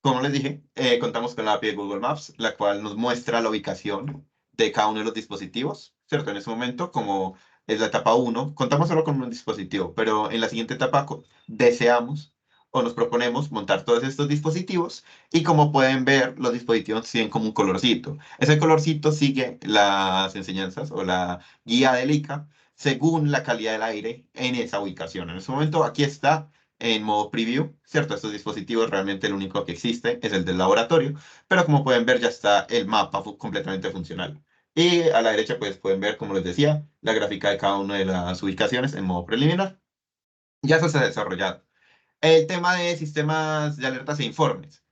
Como les dije, contamos con la API de Google Maps, la cual nos muestra la ubicación de cada uno de los dispositivos, ¿cierto? En ese momento, como es la etapa 1, contamos solo con un dispositivo, pero en la siguiente etapa deseamos o nos proponemos montar todos estos dispositivos y como pueden ver, los dispositivos tienen como un colorcito. Ese colorcito sigue las enseñanzas o la guía del ICA según la calidad del aire en esa ubicación. En ese momento, aquí está en modo preview, ¿cierto? Estos dispositivos realmente el único que existe es el del laboratorio, pero como pueden ver ya está el mapa completamente funcional. Y a la derecha pues pueden ver, como les decía, la gráfica de cada una de las ubicaciones en modo preliminar. Ya eso se ha desarrollado. El tema de sistemas de alertas e informes.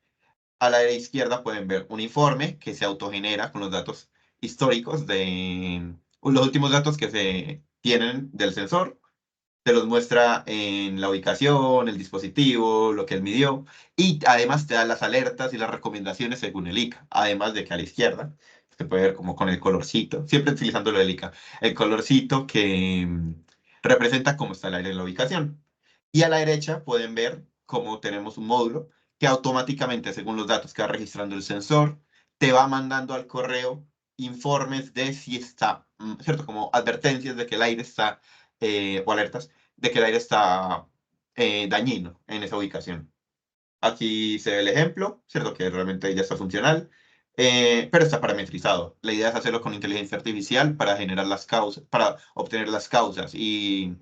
A la izquierda pueden ver un informe que se autogenera con los datos históricos de los últimos datos que se tienen del sensor, te los muestra en la ubicación, el dispositivo, lo que él midió, y además te da las alertas y las recomendaciones según el ICA. Además de que a la izquierda se puede ver como con el colorcito, siempre utilizando lo del ICA, el colorcito que representa cómo está el aire en la ubicación. Y a la derecha pueden ver cómo tenemos un módulo que automáticamente, según los datos que va registrando el sensor, te va mandando al correo informes de si está, ¿cierto? Como advertencias de que el aire está, o alertas de que el aire está dañino en esa ubicación. Aquí se ve el ejemplo, ¿cierto? Que realmente ya está funcional, pero está parametrizado. La idea es hacerlo con inteligencia artificial para generar las causas, para obtener las causas y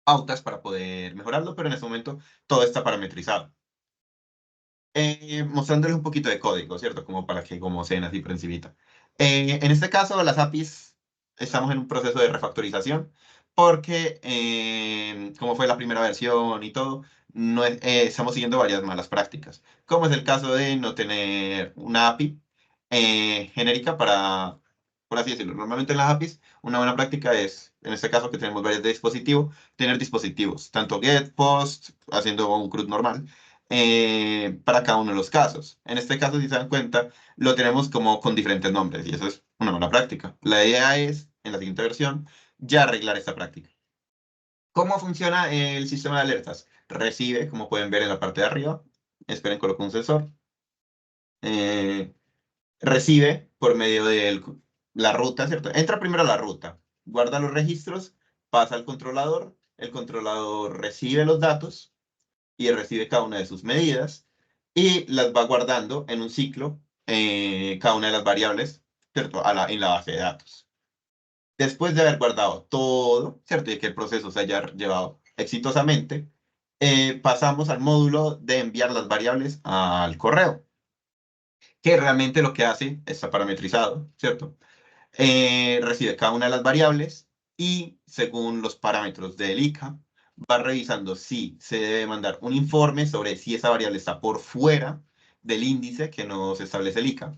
pautas para poder mejorarlo, pero en este momento todo está parametrizado. Mostrándoles un poquito de código, ¿cierto? Como para que como sean así por encimita. En este caso, las APIs estamos en un proceso de refactorización porque como fue la primera versión y todo, no estamos siguiendo varias malas prácticas, como es el caso de no tener una API genérica para, por así decirlo. Normalmente en las APIs, una buena práctica es, en este caso que tenemos varios dispositivos, tener dispositivos, tanto get, post, haciendo un CRUD normal, para cada uno de los casos. En este caso, si se dan cuenta, lo tenemos como con diferentes nombres y eso es una buena práctica. La idea es, en la siguiente versión, ya arreglar esta práctica. ¿Cómo funciona el sistema de alertas? Recibe, como pueden ver en la parte de arriba, esperen, coloco un sensor, eh, recibe por medio de la ruta, ¿cierto? Entra primero a la ruta, guarda los registros, pasa al controlador, el controlador recibe los datos y recibe cada una de sus medidas y las va guardando en un ciclo, cada una de las variables, ¿cierto? En la base de datos. Después de haber guardado todo, ¿cierto? Y que el proceso se haya llevado exitosamente, pasamos al módulo de enviar las variables al correo, que realmente lo que hace está parametrizado, ¿cierto? Recibe cada una de las variables y según los parámetros del ICA, va revisando si se debe mandar un informe sobre si esa variable está por fuera del índice que nos establece el ICA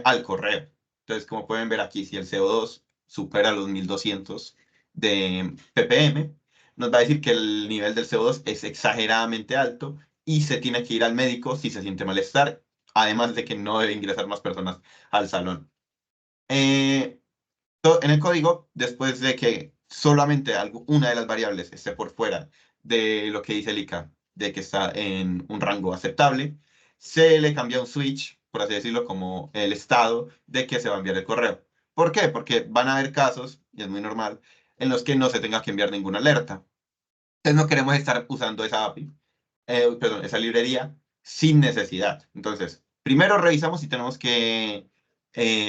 al correo. Entonces, como pueden ver aquí, si el CO2 supera los 1200 de ppm, nos va a decir que el nivel del CO2 es exageradamente alto y se tiene que ir al médico si se siente malestar además de que no debe ingresar más personas al salón. En el código, después de que solamente una de las variables esté por fuera de lo que dice el ICA, de que está en un rango aceptable, se le cambia un switch, por así decirlo, como el estado de que se va a enviar el correo. ¿Por qué? Porque van a haber casos, y es muy normal, en los que no se tenga que enviar ninguna alerta. Entonces no queremos estar usando esa API, perdón, esa librería sin necesidad. Entonces, primero revisamos si tenemos que,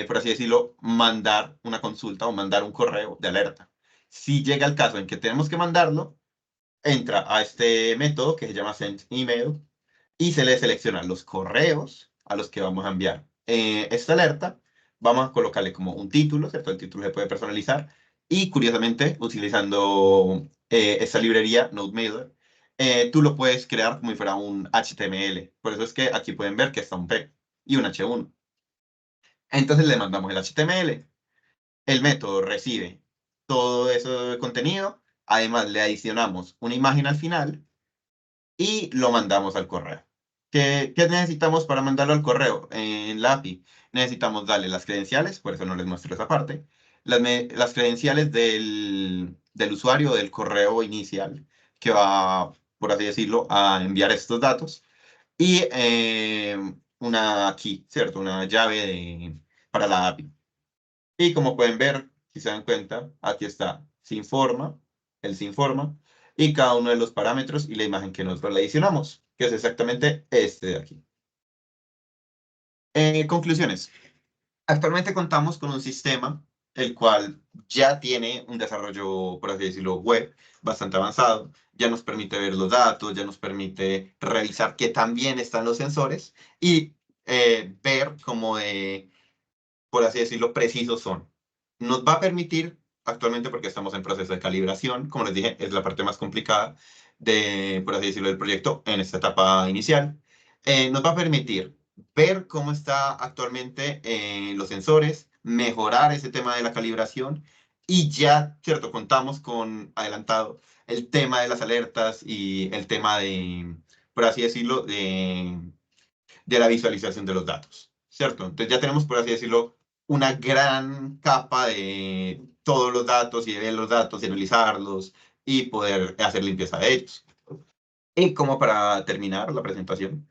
por así decirlo, mandar una consulta o mandar un correo de alerta. Si llega el caso en que tenemos que mandarlo, entra a este método que se llama send email y se le seleccionan los correos a los que vamos a enviar esta alerta. Vamos a colocarle como un título, ¿cierto? El título se puede personalizar y curiosamente, utilizando esta librería NodeMailer, tú lo puedes crear como si fuera un HTML. Por eso es que aquí pueden ver que está un P y un H1. Entonces le mandamos el HTML. El método recibe todo ese contenido. Además, le adicionamos una imagen al final y lo mandamos al correo. ¿Qué necesitamos para mandarlo al correo? En la API necesitamos darle las credenciales, por eso no les muestro esa parte, las credenciales del usuario del correo inicial que va, por así decirlo, a enviar estos datos y una key, ¿cierto? Una llave para la API. Y como pueden ver, si se dan cuenta, aquí está, se informa, él se informa, y cada uno de los parámetros y la imagen que nosotros le adicionamos, que es exactamente este de aquí. Conclusiones. Actualmente contamos con un sistema el cual ya tiene un desarrollo, por así decirlo, web bastante avanzado. Ya nos permite ver los datos, ya nos permite revisar que también están los sensores y ver cómo por así decirlo, precisos son. Nos va a permitir, actualmente porque estamos en proceso de calibración, como les dije, es la parte más complicada de, por así decirlo, del proyecto en esta etapa inicial, nos va a permitir ver cómo está actualmente los sensores, mejorar ese tema de la calibración y ya, cierto, contamos con adelantado el tema de las alertas y el tema de, por así decirlo, de la visualización de los datos, ¿cierto? Entonces ya tenemos, por así decirlo, una gran capa de todos los datos y de ver los datos y analizarlos y poder hacer limpieza de ellos. Y como para terminar la presentación,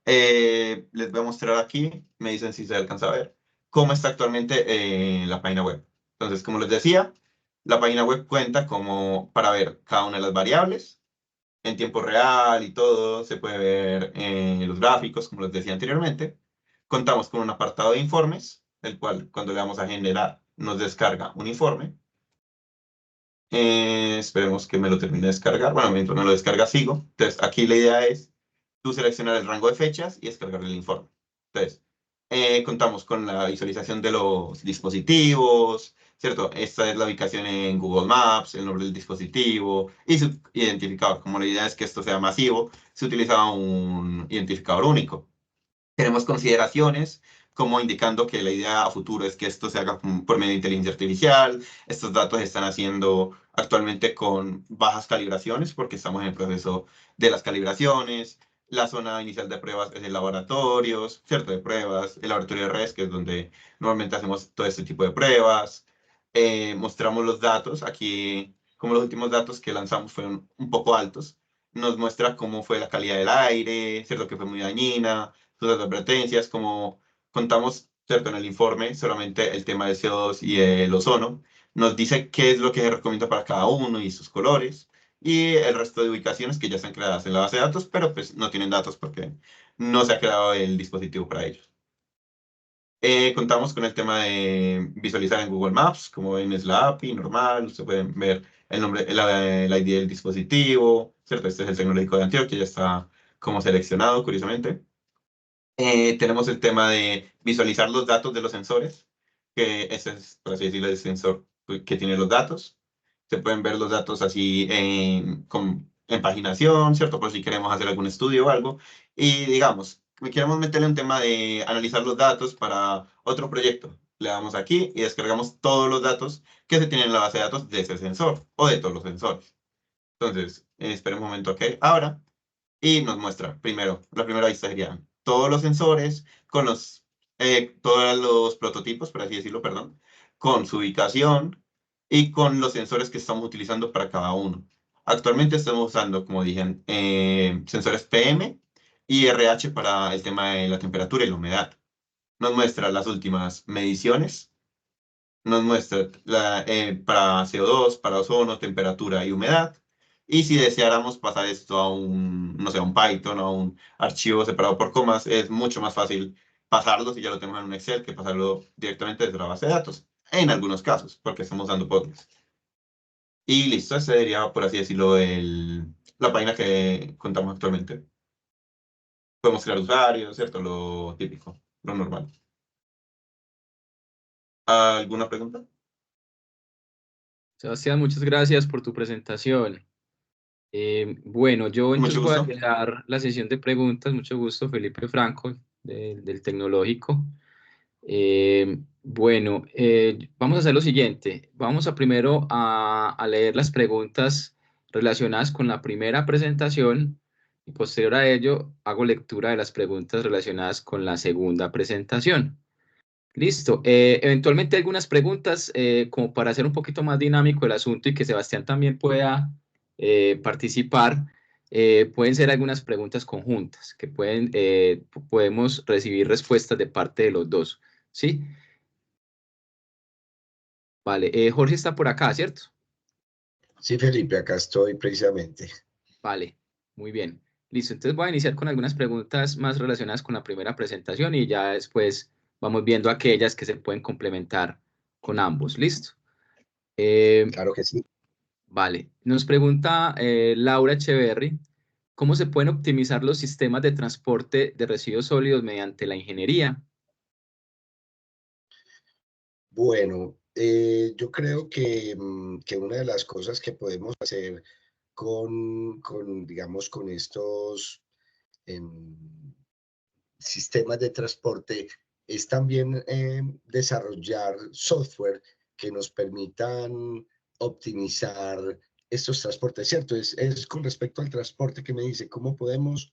les voy a mostrar aquí, me dicen si se alcanza a ver, cómo está actualmente la página web. Entonces, como les decía, la página web cuenta como para ver cada una de las variables, en tiempo real y todo, se puede ver en los gráficos, como les decía anteriormente. Contamos con un apartado de informes, el cual cuando le damos a generar nos descarga un informe. Esperemos que me lo termine de descargar. Bueno, mientras me lo descarga sigo. Entonces, aquí la idea es tú seleccionar el rango de fechas y descargar el informe. Entonces, contamos con la visualización de los dispositivos, ¿cierto? Esta es la ubicación en Google Maps, el nombre del dispositivo y su identificador. Como la idea es que esto sea masivo, se utiliza un identificador único. Tenemos consideraciones como indicando que la idea a futuro es que esto se haga por medio de inteligencia artificial. Estos datos se están haciendo actualmente con bajas calibraciones porque estamos en el proceso de las calibraciones. La zona inicial de pruebas es el laboratorios, ¿cierto? De pruebas, el laboratorio de redes, que es donde normalmente hacemos todo este tipo de pruebas. Mostramos los datos. Aquí, como los últimos datos que lanzamos fueron un poco altos, nos muestra cómo fue la calidad del aire, ¿cierto? Que fue muy dañina, sus advertencias, como contamos, ¿cierto? En el informe, solamente el tema del CO2 y el ozono, nos dice qué es lo que se recomienda para cada uno y sus colores, y el resto de ubicaciones que ya están creadas en la base de datos, pero pues no tienen datos porque no se ha creado el dispositivo para ellos. Contamos con el tema de visualizar en Google Maps, como ven es la API normal, se pueden ver el nombre, el ID del dispositivo, ¿cierto? Este es el tecnológico de Antioquia, ya está como seleccionado, curiosamente. Tenemos el tema de visualizar los datos de los sensores, que ese es, por así decirlo, el sensor que tiene los datos. Se pueden ver los datos así en paginación, ¿cierto? Por si queremos hacer algún estudio o algo. Y digamos, queremos meterle un tema de analizar los datos para otro proyecto. Le damos aquí y descargamos todos los datos que se tienen en la base de datos de ese sensor o de todos los sensores. Entonces, esperemos un momento que ahora y nos muestra primero, la primera vista sería todos los sensores, con todos los prototipos, por así decirlo, perdón, con su ubicación y con los sensores que estamos utilizando para cada uno. Actualmente estamos usando, como dije, sensores PM y RH para el tema de la temperatura y la humedad. Nos muestra las últimas mediciones, nos muestra para CO2, para ozono, temperatura y humedad. Y si deseáramos pasar esto a no sé, a un Python, a un archivo separado por comas, es mucho más fácil pasarlo si ya lo tenemos en un Excel que pasarlo directamente desde la base de datos, en algunos casos, porque estamos dando podcasts. Y listo, ese sería, por así decirlo, la página que contamos actualmente. Podemos crear usuarios, ¿cierto? Lo típico, lo normal. ¿Alguna pregunta? Sebastián, muchas gracias por tu presentación. Bueno, yo entonces Mucho voy a gusto. empezar la sesión de preguntas. Mucho gusto, Felipe Franco, del Tecnológico. Bueno, vamos a hacer lo siguiente. Vamos a primero a leer las preguntas relacionadas con la primera presentación y posterior a ello hago lectura de las preguntas relacionadas con la segunda presentación. Listo. Eventualmente algunas preguntas como para hacer un poquito más dinámico el asunto y que Sebastián también pueda participar. Pueden ser algunas preguntas conjuntas que podemos recibir respuestas de parte de los dos. ¿Sí? Vale. Jorge está por acá, ¿cierto? Sí, Felipe, acá estoy precisamente. Vale. Muy bien. Listo. Entonces voy a iniciar con algunas preguntas más relacionadas con la primera presentación y ya después vamos viendo aquellas que se pueden complementar con ambos. ¿Listo? Claro que sí. Vale, nos pregunta Laura Echeverry, ¿cómo se pueden optimizar los sistemas de transporte de residuos sólidos mediante la ingeniería? Bueno, yo creo que una de las cosas que podemos hacer digamos, con estos sistemas de transporte es también desarrollar software que nos permitan optimizar estos transportes, ¿cierto? Es con respecto al transporte que me dice, ¿cómo podemos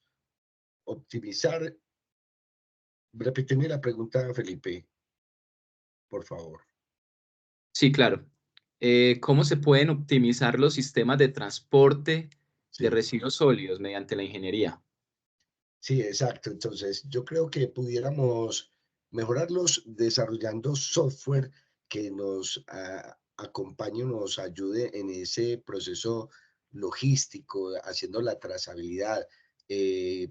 optimizar? Repíteme la pregunta, Felipe, por favor. Sí, claro. ¿Cómo se pueden optimizar los sistemas de transporte de Sí, residuos sólidos mediante la ingeniería? sí, exacto. Entonces, yo creo que pudiéramos mejorarlos desarrollando software que nos acompañe, nos ayude en ese proceso logístico, haciendo la trazabilidad.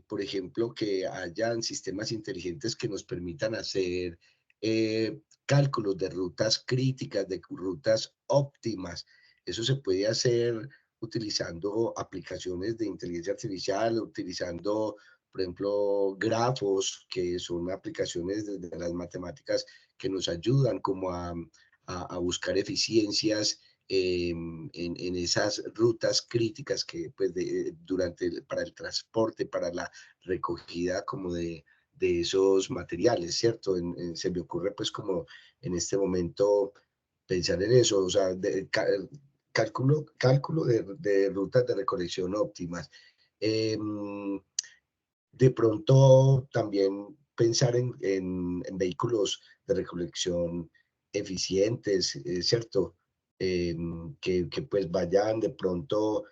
Por ejemplo, que hayan sistemas inteligentes que nos permitan hacer cálculos de rutas críticas, de rutas óptimas. Eso se puede hacer utilizando aplicaciones de inteligencia artificial, utilizando, por ejemplo, grafos, que son aplicaciones de las matemáticas que nos ayudan como a buscar eficiencias en esas rutas críticas que pues para el transporte, para la recogida como de esos materiales, ¿cierto? Se me ocurre pues como en este momento pensar en eso, o sea, cálculo de rutas de recolección óptimas. De pronto también pensar en vehículos de recolección eficientes, ¿cierto? Que pues vayan de pronto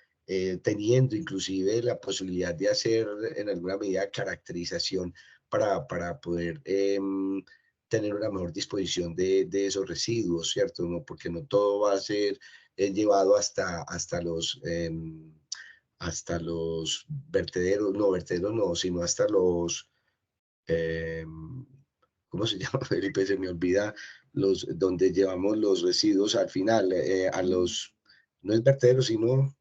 teniendo inclusive la posibilidad de hacer en alguna medida caracterización para poder tener una mejor disposición de esos residuos, ¿cierto? ¿No? Porque no todo va a ser llevado hasta los vertederos no, sino hasta eh, ¿cómo se llama, Felipe? Se me olvida, donde llevamos los residuos al final, no es vertedero, sino...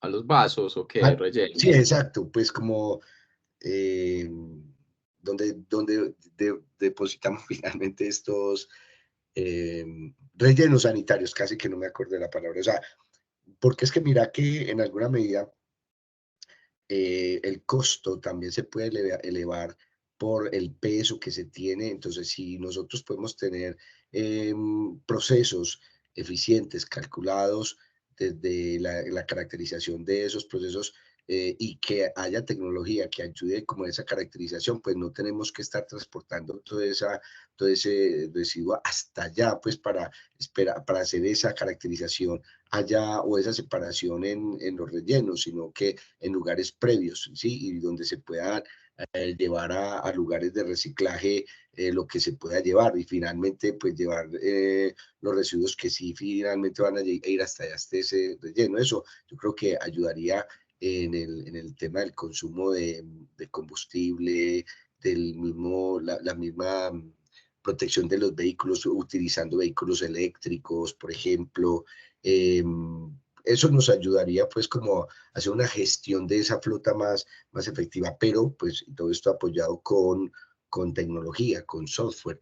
¿A los vasos o qué? Sí, ¿Rellenos? exacto, pues como eh, donde depositamos finalmente estos eh, rellenos sanitarios, casi que no me acuerdo de la palabra, o sea, porque es que mira que en alguna medida el costo también se puede elevar por el peso que se tiene. Entonces, si nosotros podemos tener procesos eficientes, calculados desde la caracterización de esos procesos y que haya tecnología que ayude como esa caracterización, pues no tenemos que estar transportando todo ese residuo hasta allá, pues para hacer esa caracterización allá o esa separación en los rellenos, sino que en lugares previos, ¿sí? Y donde se pueda llevar a lugares de reciclaje lo que se pueda llevar y finalmente pues llevar los residuos que sí finalmente van a ir hasta ese relleno. Eso yo creo que ayudaría en el tema del consumo de combustible, la misma protección de los vehículos, utilizando vehículos eléctricos, por ejemplo. Eso nos ayudaría pues como a hacer una gestión de esa flota más efectiva, pero pues todo esto apoyado con tecnología, con software,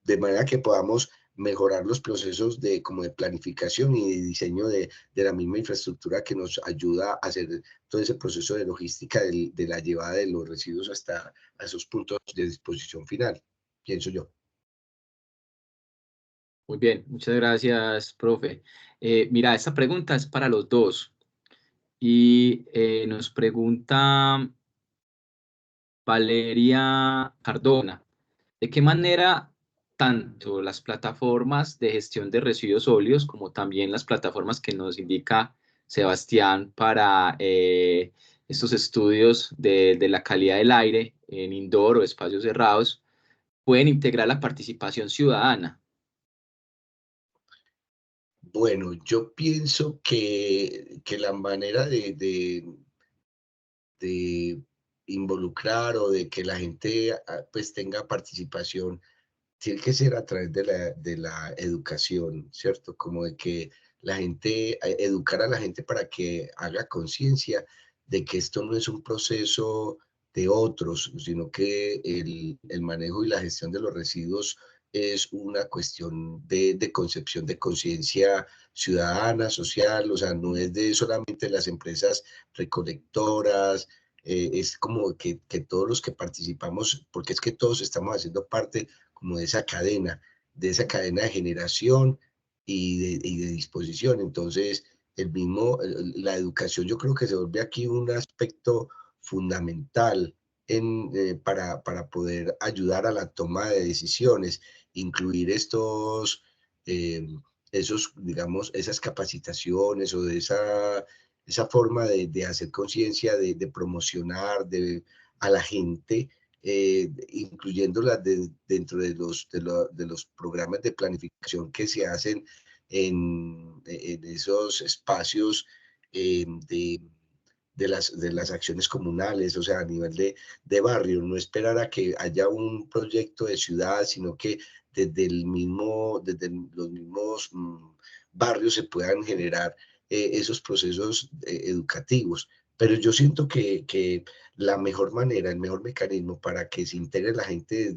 de manera que podamos mejorar los procesos como de planificación y de diseño de la misma infraestructura que nos ayuda a hacer todo ese proceso de logística de la llevada de los residuos hasta a esos puntos de disposición final, pienso yo. Muy bien, muchas gracias, profe. Mira, esta pregunta es para los dos. Y nos pregunta Valeria Cardona, ¿de qué manera tanto las plataformas de gestión de residuos sólidos como también las plataformas que nos indica Sebastián para estos estudios de la calidad del aire en indoor o espacios cerrados pueden integrar la participación ciudadana? Bueno, yo pienso que la manera de involucrar o de que la gente pues tenga participación tiene que ser a través de la educación, ¿cierto? Como de que la gente, educar a la gente para que haga conciencia de que esto no es un proceso de otros, sino que el manejo y la gestión de los residuos es una cuestión de concepción de conciencia ciudadana, social, o sea, no es de solamente las empresas recolectoras, es como que todos los que participamos, porque es que todos estamos haciendo parte como de esa cadena de generación y de disposición. Entonces, la educación yo creo que se vuelve aquí un aspecto fundamental para poder ayudar a la toma de decisiones, incluir eh, digamos, esas capacitaciones o de esa forma de hacer conciencia, de promocionar a la gente, incluyéndolas dentro de los programas de planificación que se hacen en esos espacios de las acciones comunales, o sea, a nivel de barrio, no esperar a que haya un proyecto de ciudad, sino que desde los mismos barrios se puedan generar esos procesos educativos. Pero yo siento que la mejor manera, el mejor mecanismo para que se integre la gente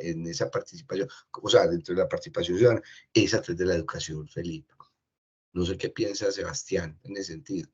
en esa participación, o sea, dentro de la participación ciudadana, es a través de la educación, Felipe. No sé qué piensa Sebastián en ese sentido.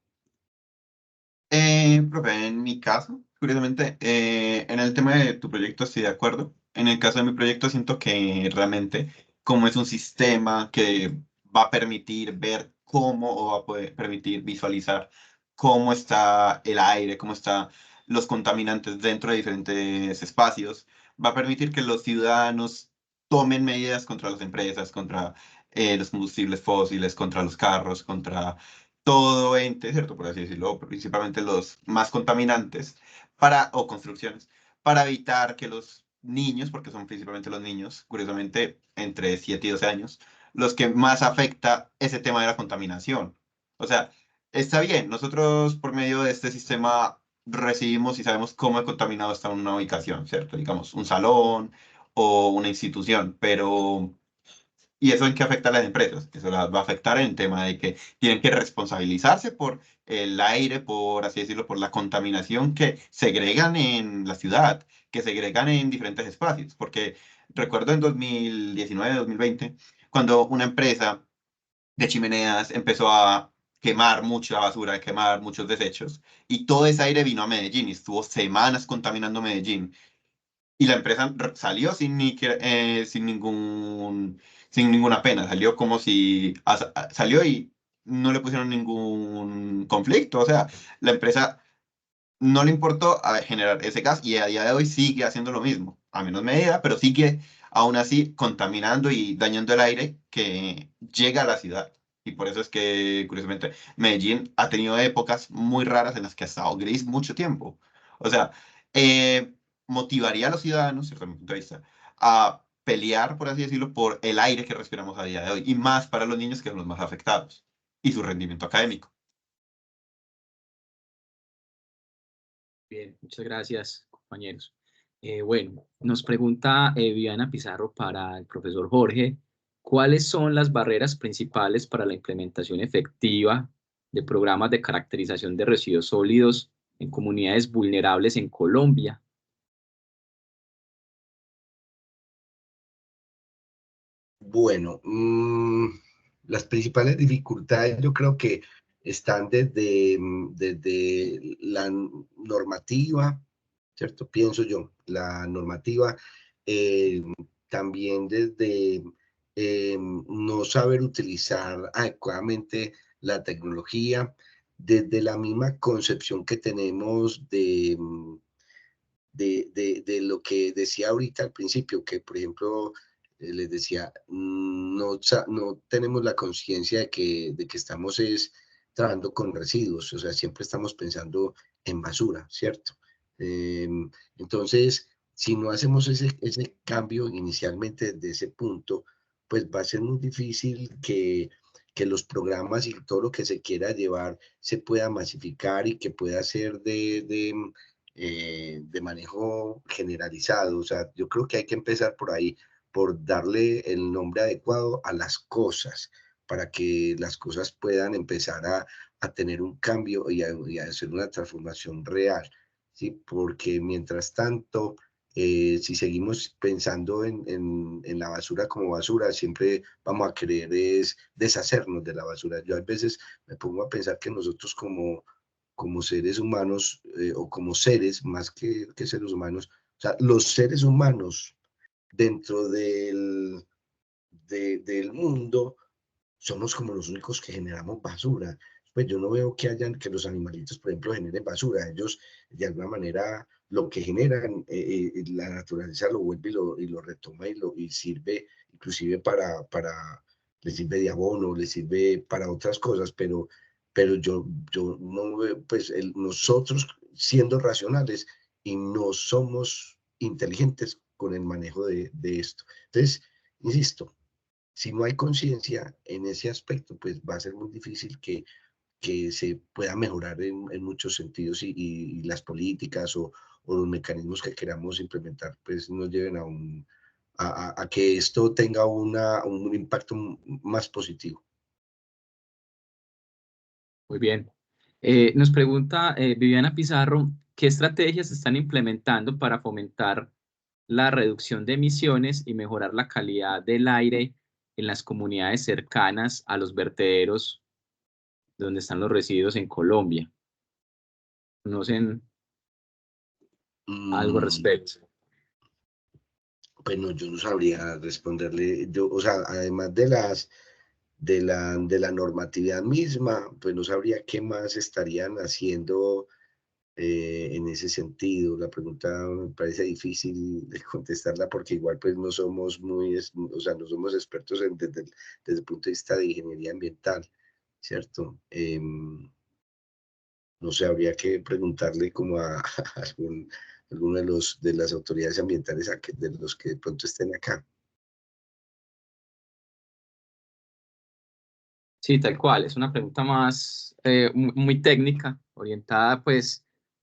Profe, en mi caso, curiosamente, en el tema de tu proyecto estoy de acuerdo. En el caso de mi proyecto siento que realmente, como es un sistema que va a permitir ver cómo o va a poder permitir visualizar cómo está el aire, cómo están los contaminantes dentro de diferentes espacios, va a permitir que los ciudadanos tomen medidas contra las empresas, contra los combustibles fósiles, contra los carros, contra todo ente, ¿cierto? Por así decirlo, principalmente los más contaminantes, o construcciones, para evitar que los niños, porque son principalmente los niños, curiosamente entre 7 y 12 años, los que más afecta ese tema de la contaminación. O sea, está bien, nosotros por medio de este sistema recibimos y sabemos cómo de contaminado está una ubicación, ¿cierto? Digamos, un salón o una institución, pero ¿y eso en qué afecta a las empresas? Eso las va a afectar en el tema de que tienen que responsabilizarse por el aire, por así decirlo, por la contaminación que segregan en la ciudad, que segregan en diferentes espacios. Porque recuerdo en 2019, 2020, cuando una empresa de chimeneas empezó a quemar mucha basura, a quemar muchos desechos, y todo ese aire vino a Medellín y estuvo semanas contaminando Medellín. Y la empresa salió sin ninguna pena, salió como si salió y no le pusieron ningún conflicto. O sea, la empresa no le importó generar ese gas y a día de hoy sigue haciendo lo mismo, a menos medida, pero sigue aún así contaminando y dañando el aire que llega a la ciudad. Y por eso es que, curiosamente, Medellín ha tenido épocas muy raras en las que ha estado gris mucho tiempo. O sea, motivaría a los ciudadanos, desde mi punto de vista, a pelear, por así decirlo, por el aire que respiramos a día de hoy, y más para los niños que son los más afectados, y su rendimiento académico. Bien, muchas gracias, compañeros. Bueno, nos pregunta Viviana Pizarro para el profesor Jorge, ¿cuáles son las barreras principales para la implementación efectiva de programas de caracterización de residuos sólidos en comunidades vulnerables en Colombia? Bueno, las principales dificultades yo creo que están desde la normativa, ¿cierto? Pienso yo, la normativa, eh, también desde no saber utilizar adecuadamente la tecnología, desde la misma concepción que tenemos de lo que decía ahorita al principio, que por ejemplo, les decía, no tenemos la conciencia de que estamos trabajando con residuos, o sea, siempre estamos pensando en basura, ¿cierto? Entonces, si no hacemos ese cambio inicialmente desde ese punto, pues va a ser muy difícil que los programas y todo lo que se quiera llevar se pueda masificar y que pueda ser de manejo generalizado. O sea, yo creo que hay que empezar por ahí, por darle el nombre adecuado a las cosas, para que las cosas puedan empezar a tener un cambio y a hacer una transformación real, ¿sí? Porque mientras tanto, si seguimos pensando en la basura como basura, siempre vamos a querer es deshacernos de la basura. Yo a veces me pongo a pensar que nosotros como seres humanos, o como seres, más que seres humanos, o sea, los seres humanos dentro del mundo somos como los únicos que generamos basura. Pues yo no veo que los animalitos, por ejemplo, generen basura. Ellos, de alguna manera, lo que generan, la naturaleza lo vuelve y lo retoma y sirve inclusive les sirve de abono, les sirve para otras cosas, pero yo no veo, pues nosotros siendo racionales y no somos inteligentes con el manejo de esto. Entonces, insisto, si no hay conciencia en ese aspecto, pues va a ser muy difícil que se pueda mejorar en muchos sentidos y las políticas o los mecanismos que queramos implementar, pues nos lleven a que esto tenga un impacto más positivo. Muy bien. Nos pregunta Viviana Pizarro, ¿qué estrategias se están implementando para fomentar la reducción de emisiones y mejorar la calidad del aire en las comunidades cercanas a los vertederos donde están los residuos en Colombia? ¿Conocen algo al Mm, respecto? Bueno, yo no sabría responderle, o sea, además de la normatividad misma, pues no sabría qué más estarían haciendo en ese sentido. La pregunta me parece difícil de contestarla porque igual pues no somos o sea, no somos expertos desde el punto de vista de ingeniería ambiental, ¿cierto? No sé, habría que preguntarle como a alguno de las autoridades ambientales de los que de pronto estén acá. Sí, tal cual. Es una pregunta más muy técnica, orientada pues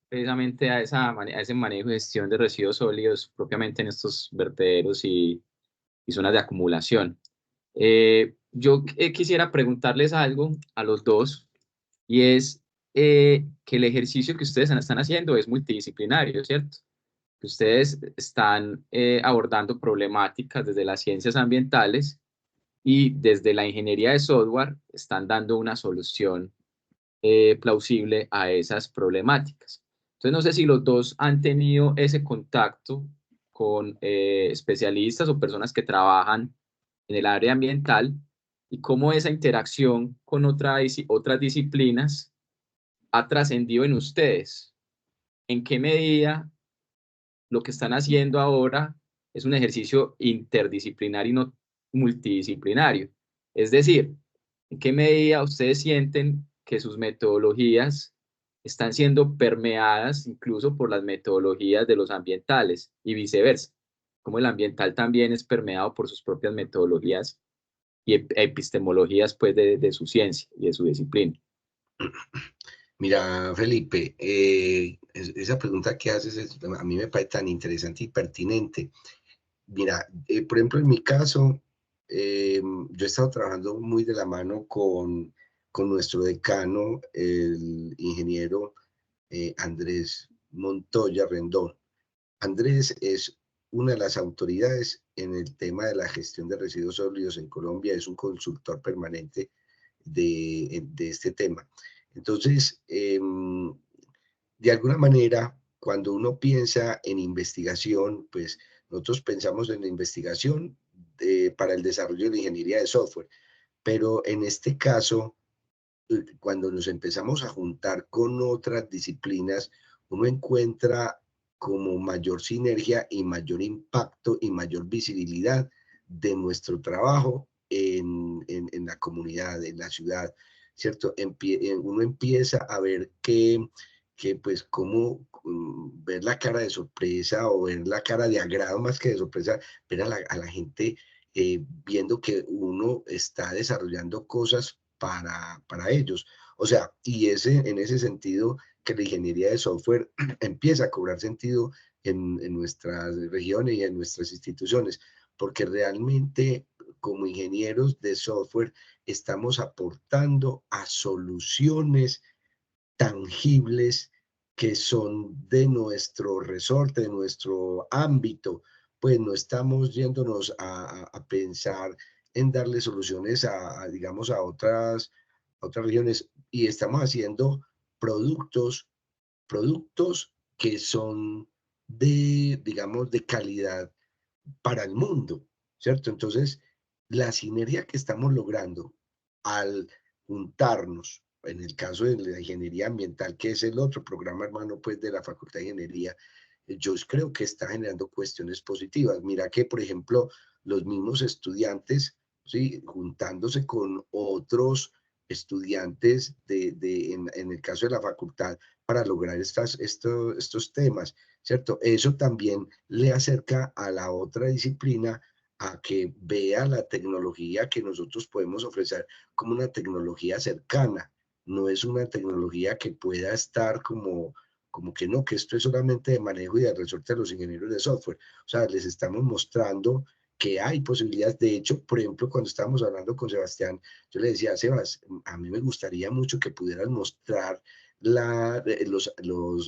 precisamente a ese manejo y gestión de residuos sólidos propiamente en estos vertederos y zonas de acumulación. Yo quisiera preguntarles algo a los dos, y es que el ejercicio que ustedes están haciendo es multidisciplinario, ¿cierto? Que ustedes están abordando problemáticas desde las ciencias ambientales y desde la ingeniería de software están dando una solución plausible a esas problemáticas. Entonces, no sé si los dos han tenido ese contacto con especialistas o personas que trabajan en el área ambiental y cómo esa interacción con otras disciplinas ha trascendido en ustedes. en qué medida lo que están haciendo ahora es un ejercicio interdisciplinario y no multidisciplinario. Es decir, en qué medida ustedes sienten que sus metodologías están siendo permeadas incluso por las metodologías de los ambientales y viceversa, como el ambiental también es permeado por sus propias metodologías y epistemologías pues de su ciencia y de su disciplina. Mira, Felipe, esa pregunta que haces a mí me parece tan interesante y pertinente. Mira, por ejemplo, en mi caso, yo he estado trabajando muy de la mano con nuestro decano, el ingeniero Andrés Montoya Rendón. Andrés es una de las autoridades en el tema de la gestión de residuos sólidos en Colombia, es un consultor permanente de este tema. Entonces, de alguna manera, cuando uno piensa en investigación, pues nosotros pensamos en la investigación para el desarrollo de la ingeniería de software, pero en este caso, cuando nos empezamos a juntar con otras disciplinas, uno encuentra como mayor sinergia y mayor impacto y mayor visibilidad de nuestro trabajo en la comunidad, en la ciudad, ¿cierto? Uno empieza a ver que pues cómo ver la cara de sorpresa o ver la cara de agrado más que de sorpresa, ver a la gente viendo que uno está desarrollando cosas para ellos. O sea, y en ese sentido que la ingeniería de software empieza a cobrar sentido en nuestras regiones y en nuestras instituciones, porque realmente como ingenieros de software estamos aportando a soluciones tangibles que son de nuestro resorte, de nuestro ámbito, pues no estamos yéndonos a pensar en darle soluciones digamos, a otras regiones y estamos haciendo productos, productos que son digamos, de calidad para el mundo, ¿cierto? Entonces, la sinergia que estamos logrando al juntarnos, en el caso de la ingeniería ambiental, que es el otro programa hermano pues de la Facultad de Ingeniería, yo creo que está generando cuestiones positivas. Mira que, por ejemplo, los mismos estudiantes, ¿sí? Juntándose con otros estudiantes en el caso de la facultad para lograr estos temas, ¿cierto? Eso también le acerca a la otra disciplina a que vea la tecnología que nosotros podemos ofrecer como una tecnología cercana, no es una tecnología que pueda estar como que no, que esto es solamente de manejo y de resorte de los ingenieros de software. O sea, les estamos mostrando que hay posibilidades. De hecho, por ejemplo, cuando estábamos hablando con Sebastián, yo le decía, Sebas, a mí me gustaría mucho que pudieras mostrar los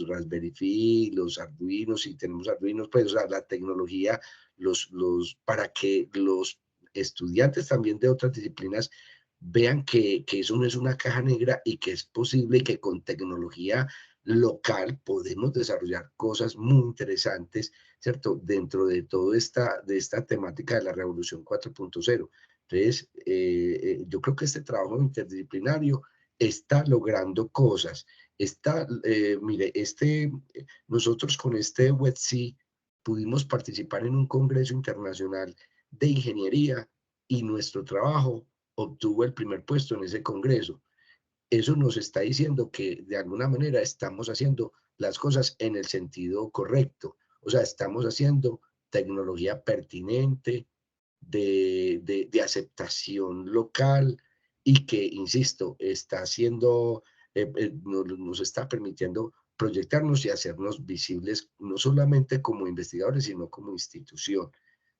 Raspberry Pi, los Arduinos, si tenemos Arduinos, pues, o sea, la tecnología, para que los estudiantes también de otras disciplinas vean que eso no es una caja negra y que es posible que con tecnología local podemos desarrollar cosas muy interesantes, ¿cierto? Dentro de toda esta temática de la revolución 4.0. Entonces, yo creo que este trabajo interdisciplinario está logrando cosas. Mire, nosotros con este WETC pudimos participar en un congreso internacional de ingeniería y nuestro trabajo obtuvo el primer puesto en ese congreso. Eso nos está diciendo que de alguna manera estamos haciendo las cosas en el sentido correcto. O sea, estamos haciendo tecnología pertinente, de aceptación local y que, insisto, está haciendo, nos está permitiendo proyectarnos y hacernos visibles no solamente como investigadores, sino como institución,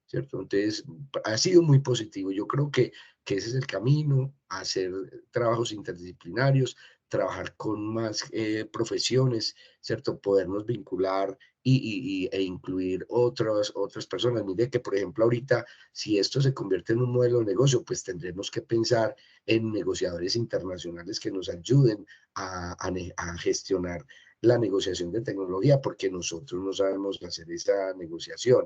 ¿cierto? Entonces, ha sido muy positivo. Yo creo que ese es el camino, hacer trabajos interdisciplinarios, trabajar con más profesiones, ¿cierto? Podernos vincular e incluir otras personas. Mire que, por ejemplo, ahorita, si esto se convierte en un modelo de negocio, pues tendremos que pensar en negociadores internacionales que nos ayuden a gestionar la negociación de tecnología, porque nosotros no sabemos hacer esa negociación,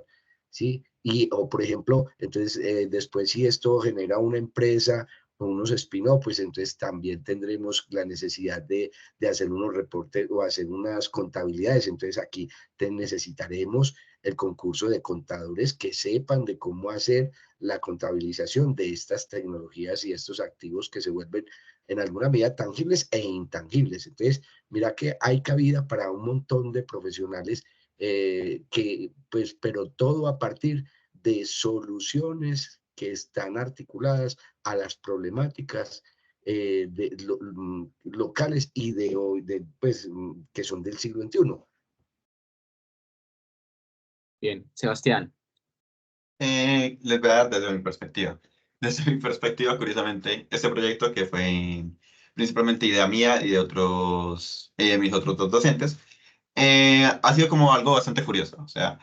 ¿sí? O por ejemplo, entonces después si esto genera una empresa con unos spin-off, pues entonces también tendremos la necesidad de hacer unos reportes o hacer unas contabilidades. Entonces aquí necesitaremos el concurso de contadores que sepan de cómo hacer la contabilización de estas tecnologías y estos activos que se vuelven en alguna medida tangibles e intangibles. Entonces, mira que hay cabida para un montón de profesionales que, pues, pero todo a partir de soluciones que están articuladas a las problemáticas locales y de hoy, pues, que son del siglo XXI. Bien, Sebastián. Les voy a dar desde mi perspectiva. Desde mi perspectiva, curiosamente, este proyecto que fue principalmente idea mía y de otros, mis otros dos docentes, ha sido como algo bastante curioso. O sea,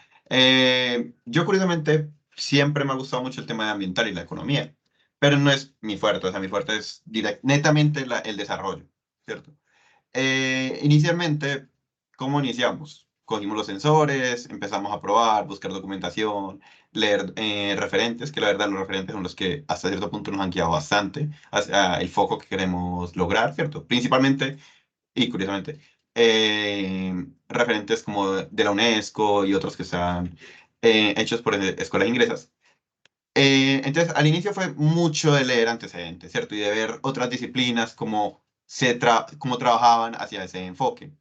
yo curiosamente siempre me ha gustado mucho el tema ambiental y la economía, pero no es mi fuerte. O sea, mi fuerte es netamente el desarrollo, ¿cierto? Inicialmente, ¿cómo iniciamos? Cogimos los sensores, empezamos a probar, buscar documentación, leer referentes, que la verdad los referentes son los que hasta cierto punto nos han guiado bastante hacia el foco que queremos lograr, ¿cierto? Principalmente, y curiosamente, referentes como de la UNESCO y otros que están hechos por escuelas inglesas. Entonces, al inicio fue mucho de leer antecedentes, ¿cierto? Y de ver otras disciplinas, cómo trabajaban hacia ese enfoque.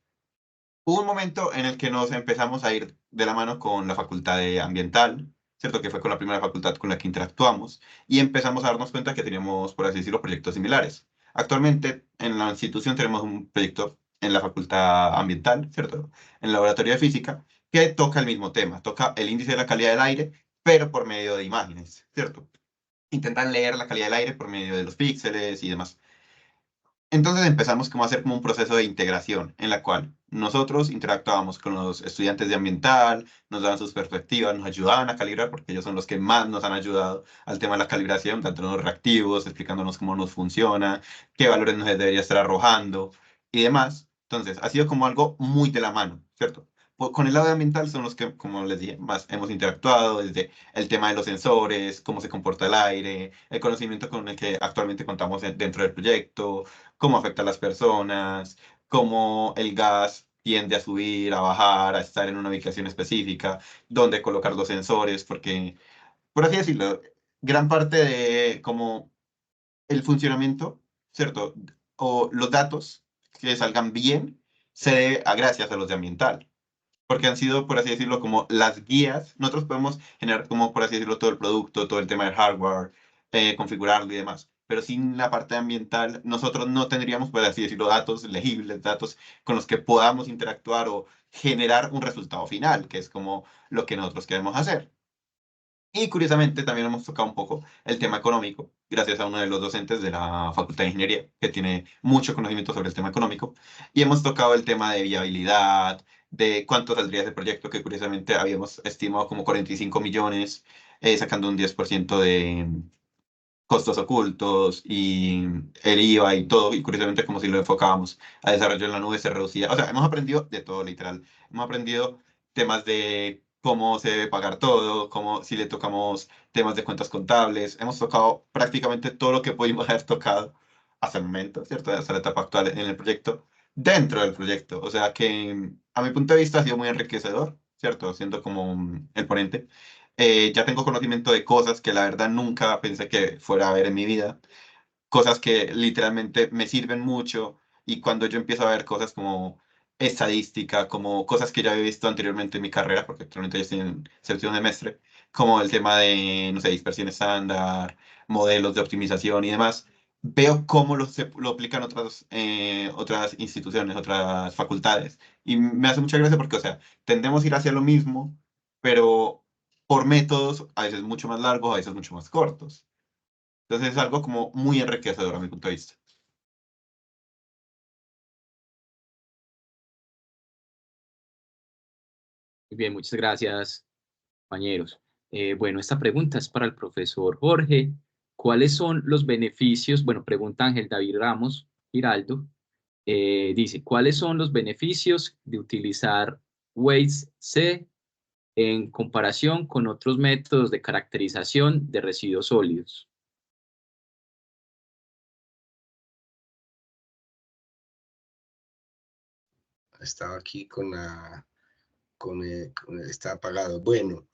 Hubo un momento en el que nos empezamos a ir de la mano con la facultad de ambiental, ¿cierto? Que fue con la primera facultad con la que interactuamos, y empezamos a darnos cuenta que teníamos, por así decirlo, proyectos similares. Actualmente, en la institución tenemos un proyecto en la facultad ambiental, ¿cierto? En el laboratorio de física, que toca el mismo tema, toca el índice de la calidad del aire, pero por medio de imágenes, ¿cierto? Intentan leer la calidad del aire por medio de los píxeles y demás. Entonces empezamos como a hacer como un proceso de integración en la cual nosotros interactuábamos con los estudiantes de ambiental, nos daban sus perspectivas, nos ayudaban a calibrar porque ellos son los que más nos han ayudado al tema de la calibración, tanto los reactivos, explicándonos cómo nos funciona, qué valores nos debería estar arrojando y demás. Entonces ha sido como algo muy de la mano, ¿cierto? Con el lado ambiental son los que, como les dije, más hemos interactuado desde el tema de los sensores, cómo se comporta el aire, el conocimiento con el que actualmente contamos dentro del proyecto, cómo afecta a las personas, cómo el gas tiende a subir, a bajar, a estar en una ubicación específica, dónde colocar los sensores, porque, por así decirlo, gran parte de como el funcionamiento, ¿cierto? O los datos que salgan bien se debe a gracias a los de ambiental. Porque han sido, por así decirlo, como las guías. Nosotros podemos generar, como por así decirlo, todo el producto, todo el tema del hardware, configurarlo y demás. Pero sin la parte ambiental, nosotros no tendríamos, por así decirlo, datos legibles, datos con los que podamos interactuar o generar un resultado final, que es como lo que nosotros queremos hacer. Y curiosamente también hemos tocado un poco el tema económico, gracias a uno de los docentes de la Facultad de Ingeniería, que tiene mucho conocimiento sobre el tema económico. Y hemos tocado el tema de viabilidad, de cuánto saldría ese proyecto, que curiosamente habíamos estimado como 45 millones, sacando un 10% de costos ocultos y el IVA y todo. Y curiosamente, como si lo enfocábamos a desarrollo en la nube, se reducía. O sea, hemos aprendido de todo, literal. Hemos aprendido temas de cómo se debe pagar todo, cómo si le tocamos temas de cuentas contables. Hemos tocado prácticamente todo lo que pudimos haber tocado hasta el momento, ¿cierto? Hasta la etapa actual en el proyecto, dentro del proyecto. O sea que a mi punto de vista ha sido muy enriquecedor, ¿cierto? Siendo como el ponente. Ya tengo conocimiento de cosas que la verdad nunca pensé que fuera a ver en mi vida, cosas que literalmente me sirven mucho y cuando yo empiezo a ver cosas como estadística, como cosas que ya había visto anteriormente en mi carrera, porque actualmente ya estoy en séptimo semestre, como el tema de, no sé, dispersión estándar, modelos de optimización y demás, veo cómo lo aplican otras instituciones, otras facultades. Y me hace mucha gracia porque, o sea, tendemos a ir hacia lo mismo, pero por métodos a veces mucho más largos, a veces mucho más cortos. Entonces es algo como muy enriquecedor a mi punto de vista. Muy bien, muchas gracias, compañeros. Bueno, esta pregunta es para el profesor Jorge. ¿Cuáles son los beneficios? Bueno, pregunta Ángel David Ramos Giraldo. Dice, ¿cuáles son los beneficios de utilizar Waze C en comparación con otros métodos de caracterización de residuos sólidos? estaba aquí está apagado. Bueno,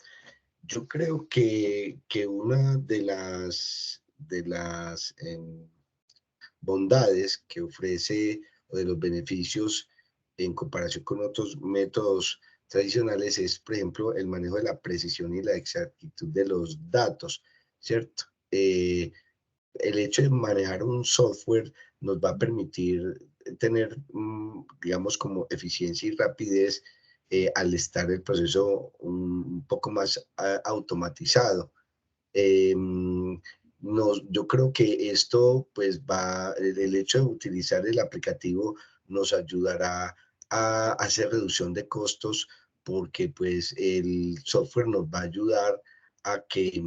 yo creo que una de las bondades que ofrece o de los beneficios en comparación con otros métodos tradicionales es, por ejemplo, el manejo de la precisión y la exactitud de los datos, ¿cierto? El hecho de manejar un software nos va a permitir tener, digamos, como eficiencia y rapidez al estar el proceso un poco más automatizado. Yo creo que esto, pues el hecho de utilizar el aplicativo nos ayudará a hacer reducción de costos porque pues el software nos va a ayudar a que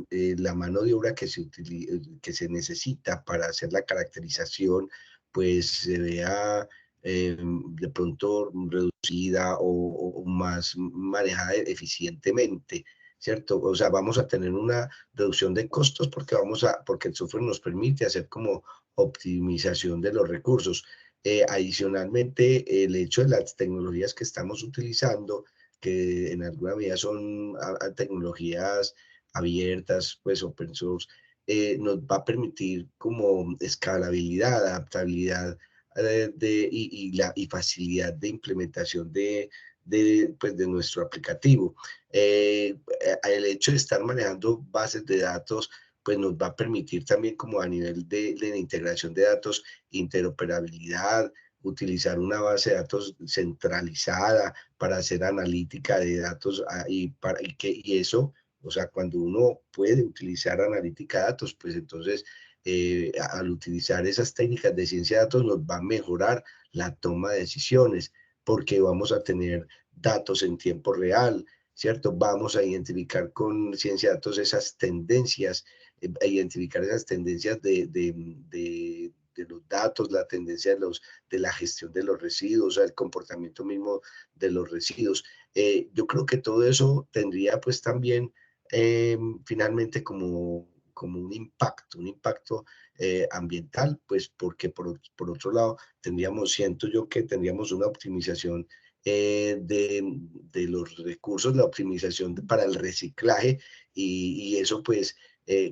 la mano de obra que se necesita para hacer la caracterización pues se vea de pronto reducida o más manejada eficientemente. ¿Cierto? O sea, vamos a tener una reducción de costos porque el software nos permite hacer como optimización de los recursos. Adicionalmente, el hecho de las tecnologías que estamos utilizando, que en alguna medida son tecnologías abiertas, pues open source, nos va a permitir como escalabilidad, adaptabilidad y facilidad de implementación pues, de nuestro aplicativo. El hecho de estar manejando bases de datos pues nos va a permitir también como a nivel de la integración de datos, interoperabilidad, utilizar una base de datos centralizada para hacer analítica de datos y eso, o sea, cuando uno puede utilizar analítica de datos, pues entonces al utilizar esas técnicas de ciencia de datos nos va a mejorar la toma de decisiones porque vamos a tener datos en tiempo real, ¿cierto? Vamos a identificar con ciencia de datos esas tendencias, identificar esas tendencias de los datos, la tendencia de la gestión de los residuos, o sea, el comportamiento mismo de los residuos. Yo creo que todo eso tendría pues también finalmente como un impacto ambiental, pues porque por otro lado siento yo que tendríamos una optimización de los recursos, la optimización para el reciclaje y eso pues,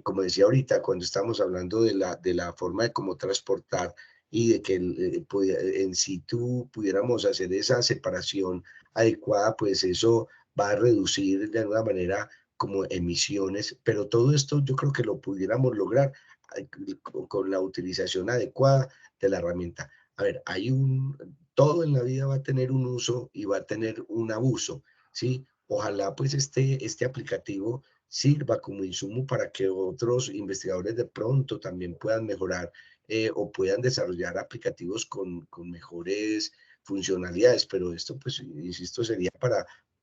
como decía ahorita, cuando estamos hablando de la forma de cómo transportar y de que en situ pudiéramos hacer esa separación adecuada, pues eso va a reducir de alguna manera como emisiones, pero todo esto yo creo que lo pudiéramos lograr con la utilización adecuada de la herramienta. A ver, todo en la vida va a tener un uso y va a tener un abuso, ¿sí? Ojalá pues este aplicativo sirva como insumo para que otros investigadores de pronto también puedan mejorar o puedan desarrollar aplicativos con mejores funcionalidades, pero esto pues, insisto, sería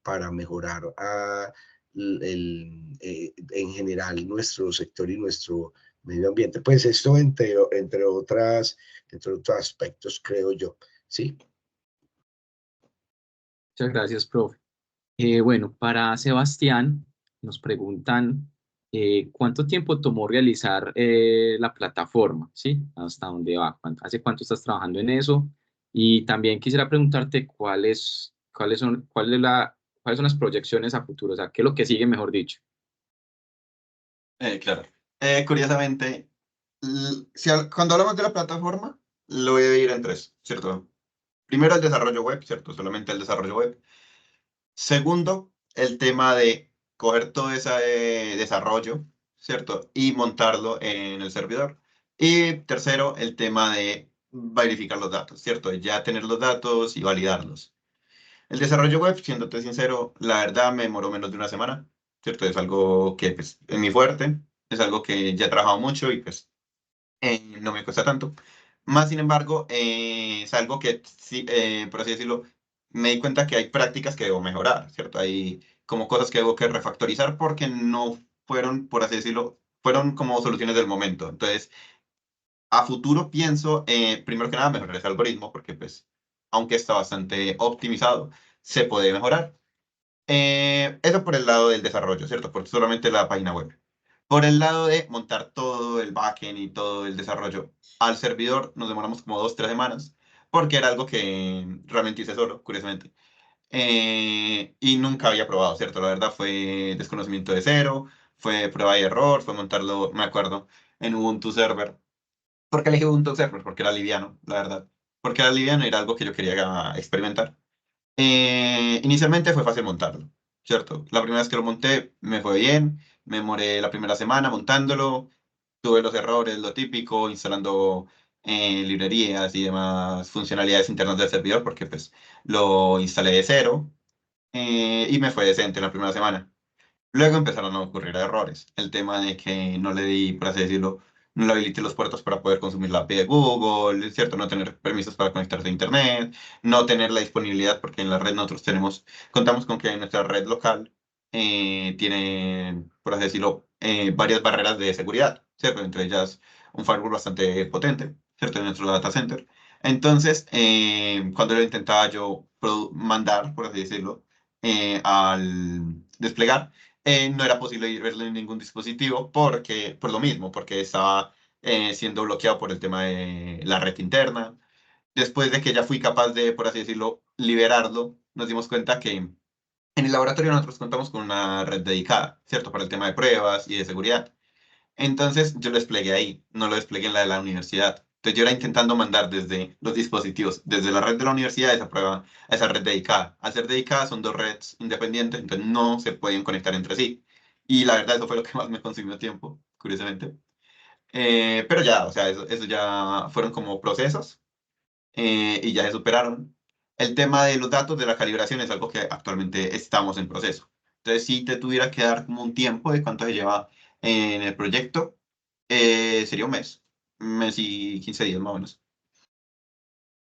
para mejorar en general nuestro sector y nuestro medio ambiente. Pues esto entre otros aspectos, creo yo. ¿Sí? Muchas gracias, profe. Bueno, para Sebastián nos preguntan ¿cuánto tiempo tomó realizar la plataforma? ¿Sí? ¿Hasta dónde va? ¿Hace cuánto estás trabajando en eso? Y también quisiera preguntarte cuáles son las proyecciones a futuro, o sea, qué es lo que sigue, mejor dicho. Claro. Curiosamente, cuando hablamos de la plataforma, lo voy a dividir en tres, ¿cierto? Primero, el desarrollo web, ¿cierto? Solamente el desarrollo web. Segundo, el tema de coger todo ese desarrollo, ¿cierto? Y montarlo en el servidor. Y tercero, el tema de verificar los datos, ¿cierto? Ya tener los datos y validarlos. El desarrollo web, siéndote sincero, la verdad me demoró menos de una semana, ¿cierto? Es algo que pues, es mi fuerte, es algo que ya he trabajado mucho y pues no me cuesta tanto. Más sin embargo, es algo que, sí, por así decirlo, me di cuenta que hay prácticas que debo mejorar, ¿cierto? Hay como cosas que debo que refactorizar porque no fueron, por así decirlo, fueron como soluciones del momento. Entonces, a futuro pienso, primero que nada, mejorar ese algoritmo porque, pues, aunque está bastante optimizado, se puede mejorar. Eso por el lado del desarrollo, ¿cierto? Por solamente la página web. Por el lado de montar todo el backend y todo el desarrollo al servidor, nos demoramos como 2-3 semanas, porque era algo que realmente hice solo, curiosamente. Y nunca había probado, ¿cierto? La verdad fue desconocimiento de cero, fue prueba y error, fue montarlo, me acuerdo, en Ubuntu Server. ¿Por qué elegí Ubuntu Server? Porque era liviano, la verdad. Porque era liviano y era algo que yo quería experimentar. Inicialmente fue fácil montarlo, ¿cierto? La primera vez que lo monté me fue bien, me demoré la primera semana montándolo, tuve los errores, lo típico, instalando librerías y demás funcionalidades internas del servidor, porque pues lo instalé de cero y me fue decente la primera semana. Luego empezaron a ocurrir errores. El tema de que no le di, por así decirlo, no le habilité los puertos para poder consumir la API de Google, ¿cierto? No tener permisos para conectarse a Internet, no tener la disponibilidad, porque en la red nosotros contamos con que en nuestra red local tiene, por así decirlo, varias barreras de seguridad, ¿cierto? Entre ellas un firewall bastante potente, ¿cierto? En nuestro data center. Entonces, cuando lo intentaba yo mandar, por así decirlo, al desplegar, no era posible verlo en ningún dispositivo por lo mismo, porque estaba siendo bloqueado por el tema de la red interna. Después de que ya fui capaz de, por así decirlo, liberarlo, nos dimos cuenta que en el laboratorio nosotros contamos con una red dedicada, ¿cierto? Para el tema de pruebas y de seguridad. Entonces yo lo desplegué ahí, no lo desplegué en la de la universidad. Entonces yo era intentando mandar desde los dispositivos, desde la red de la universidad, esa prueba, a esa red dedicada. Al ser dedicada son dos redes independientes, entonces no se pueden conectar entre sí. Y la verdad eso fue lo que más me consumió tiempo, curiosamente. Pero ya, o sea, eso ya fueron como procesos y ya se superaron. El tema de los datos de la calibración es algo que actualmente estamos en proceso. Entonces, si te tuviera que dar como un tiempo de cuánto se lleva en el proyecto, sería un mes y 15 días más o menos.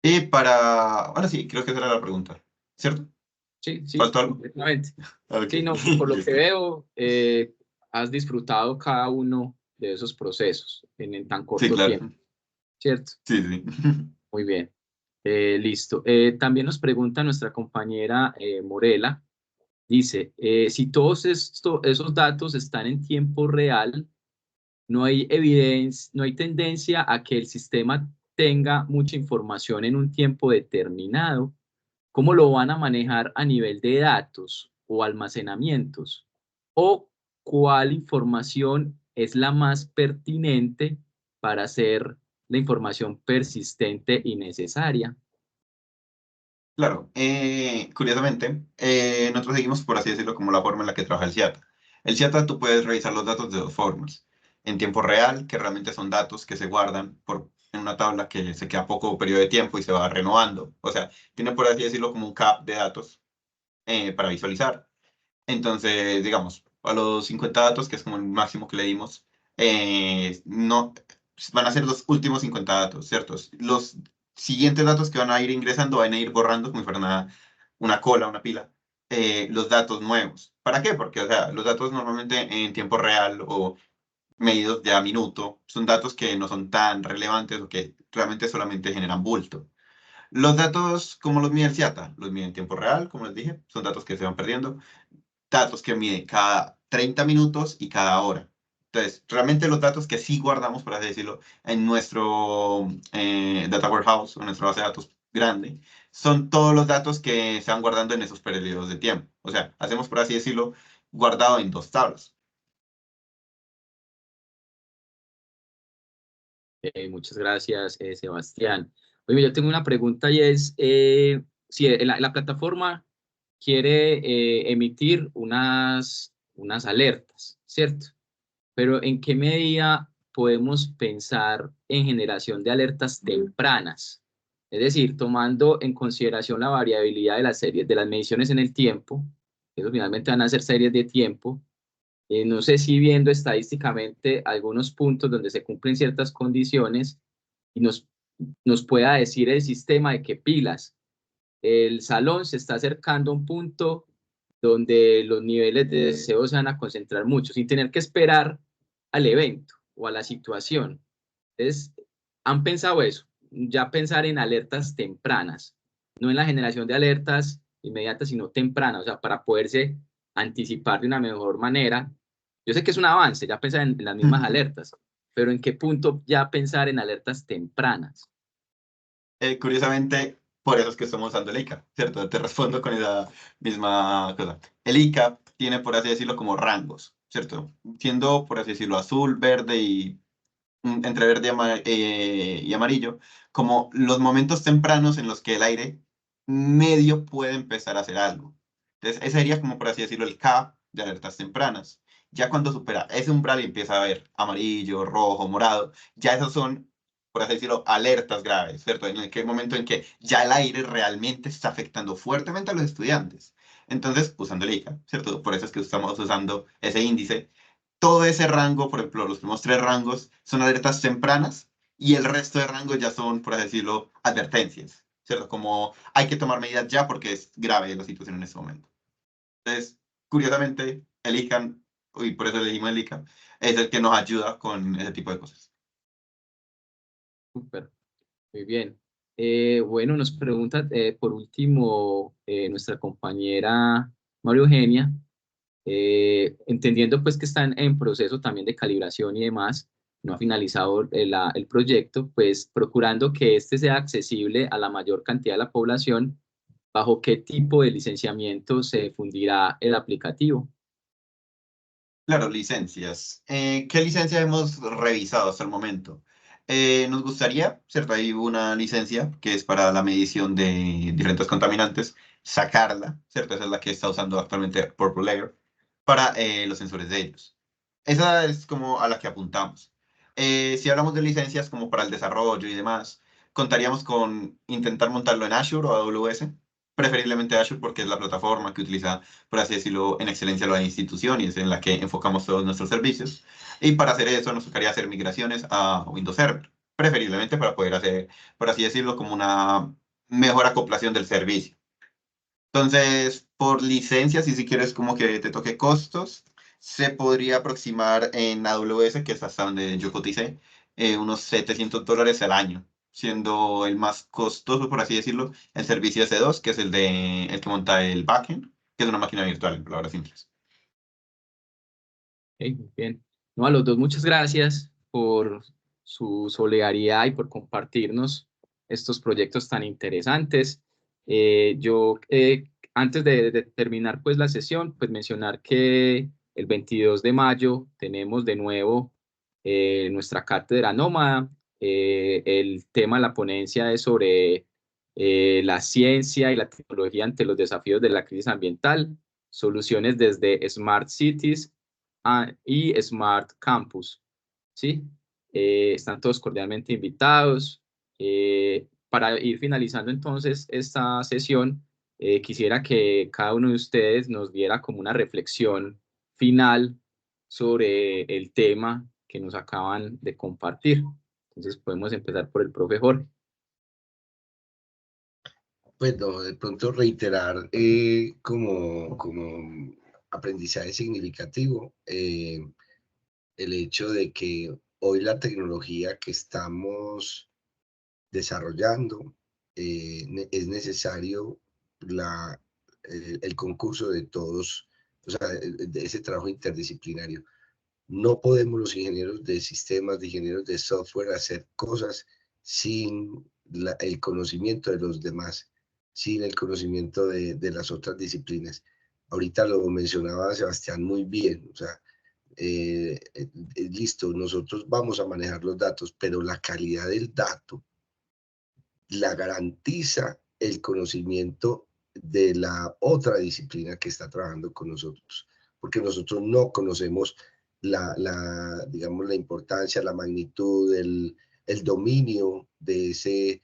Y ahora sí, creo que esa era la pregunta, ¿cierto? Sí, sí, ¿Faltó algo? completamente. Ok, Sí, no, por lo que listo. veo, has disfrutado cada uno de esos procesos en tan Sí, corto claro. tiempo, ¿cierto? Sí, sí. Muy bien. Listo. También nos pregunta nuestra compañera Morela, dice, si todos esos datos están en tiempo real, no hay evidencia, no hay tendencia a que el sistema tenga mucha información en un tiempo determinado. ¿Cómo lo van a manejar a nivel de datos o almacenamientos? ¿O cuál información es la más pertinente para hacer la información persistente y necesaria? Claro, curiosamente, nosotros seguimos, por así decirlo, como la forma en la que trabaja el CIATA. El CIATA tú puedes revisar los datos de dos formas. En tiempo real, que realmente son datos que se guardan en una tabla que se queda poco periodo de tiempo y se va renovando. O sea, tiene, por así decirlo, como un cap de datos para visualizar. Entonces, digamos, a los 50 datos, que es como el máximo que le dimos, no, van a ser los últimos 50 datos, ¿cierto? Los siguientes datos que van a ir ingresando van a ir borrando como si fuera una cola, una pila, los datos nuevos. ¿Para qué? Porque, o sea, los datos normalmente en tiempo real o medidos de a minuto son datos que no son tan relevantes o que realmente solamente generan bulto. Los datos, como los mide el CIATA, los mide en tiempo real, como les dije, son datos que se van perdiendo, datos que miden cada 30 minutos y cada hora. Entonces, realmente los datos que sí guardamos, por así decirlo, en nuestro data warehouse o nuestra base de datos grande, son todos los datos que se van guardando en esos periodos de tiempo. O sea, hacemos, por así decirlo, guardado en dos tablas. Muchas gracias, Sebastián. Oye, yo tengo una pregunta y es, si la plataforma quiere emitir unas alertas, ¿cierto? Pero ¿en qué medida podemos pensar en generación de alertas tempranas? Es decir, tomando en consideración la variabilidad de las series, de las mediciones en el tiempo, eso finalmente van a ser series de tiempo. No sé si viendo estadísticamente algunos puntos donde se cumplen ciertas condiciones y nos pueda decir el sistema de que pilas, el salón se está acercando a un punto donde los niveles de deseo se van a concentrar mucho, sin tener que esperar al evento o a la situación. Entonces, ¿han pensado eso? Ya pensar en alertas tempranas, no en la generación de alertas inmediatas, sino tempranas, o sea, para poderse anticipar de una mejor manera. Yo sé que es un avance, ya pensar en las mismas alertas, pero ¿en qué punto ya pensar en alertas tempranas? Curiosamente, por eso es que estamos usando el ICAP, ¿cierto? Te respondo con esa misma cosa. El ICAP tiene, por así decirlo, como rangos, ¿cierto? Siendo, por así decirlo, azul, verde y entre verde y amarillo, como los momentos tempranos en los que el aire medio puede empezar a hacer algo. Entonces, ese sería como, por así decirlo, el K de alertas tempranas. Ya cuando supera ese umbral y empieza a ver amarillo, rojo, morado, ya esos son, por así decirlo, alertas graves, ¿cierto? En el momento en que ya el aire realmente está afectando fuertemente a los estudiantes. Entonces, usando el ICA, ¿cierto? Por eso es que estamos usando ese índice. Todo ese rango, por ejemplo, los primeros 3 rangos son alertas tempranas y el resto de rangos ya son, por así decirlo, advertencias, ¿cierto? Como hay que tomar medidas ya porque es grave la situación en este momento. Entonces, curiosamente, el ICANN, y por eso elegimos el ICANN, es el que nos ayuda con ese tipo de cosas. Súper, muy bien. Bueno, nos pregunta por último nuestra compañera María Eugenia, entendiendo pues que están en proceso también de calibración y demás, no ha finalizado el proyecto, pues procurando que este sea accesible a la mayor cantidad de la población, ¿bajo qué tipo de licenciamiento se fundirá el aplicativo? Claro, licencias. ¿Qué licencias hemos revisado hasta el momento? Nos gustaría, ¿cierto? Hay una licencia que es para la medición de diferentes contaminantes, sacarla, ¿cierto? Esa es la que está usando actualmente Purple Layer para los sensores de ellos. Esa es como a la que apuntamos. Si hablamos de licencias como para el desarrollo y demás, contaríamos con intentar montarlo en Azure o AWS, preferiblemente Azure porque es la plataforma que utiliza, por así decirlo, en excelencia la institución y es en la que enfocamos todos nuestros servicios. Y para hacer eso nos tocaría hacer migraciones a Windows Server, preferiblemente para poder hacer, por así decirlo, como una mejor acoplación del servicio. Entonces, por licencias, y si quieres como que te toque costos, se podría aproximar en AWS, que es hasta donde yo coticé, unos $700 al año, siendo el más costoso, por así decirlo, el servicio S2, que es el que monta el backend, que es una máquina virtual, en palabras simples. Ok, muy bien. No, a los dos, muchas gracias por su solidaridad y por compartirnos estos proyectos tan interesantes. Antes de terminar pues la sesión, pues mencionar que el 22 de mayo tenemos de nuevo nuestra cátedra nómada. El tema de la ponencia es sobre la ciencia y la tecnología ante los desafíos de la crisis ambiental, soluciones desde Smart Cities y Smart Campus, ¿sí? Están todos cordialmente invitados. Para ir finalizando entonces esta sesión, quisiera que cada uno de ustedes nos diera como una reflexión final sobre el tema que nos acaban de compartir. Entonces podemos empezar por el profe Jorge. Bueno, de pronto reiterar como aprendizaje significativo el hecho de que hoy la tecnología que estamos desarrollando es necesario el concurso de todos, o sea, de ese trabajo interdisciplinario. No podemos los ingenieros de sistemas, de ingenieros de software hacer cosas sin el conocimiento de los demás, sin el conocimiento de las otras disciplinas. Ahorita lo mencionaba Sebastián muy bien, o sea, listo, nosotros vamos a manejar los datos, pero la calidad del dato la garantiza el conocimiento de la otra disciplina que está trabajando con nosotros, porque nosotros no conocemos digamos, la importancia, la magnitud, el dominio de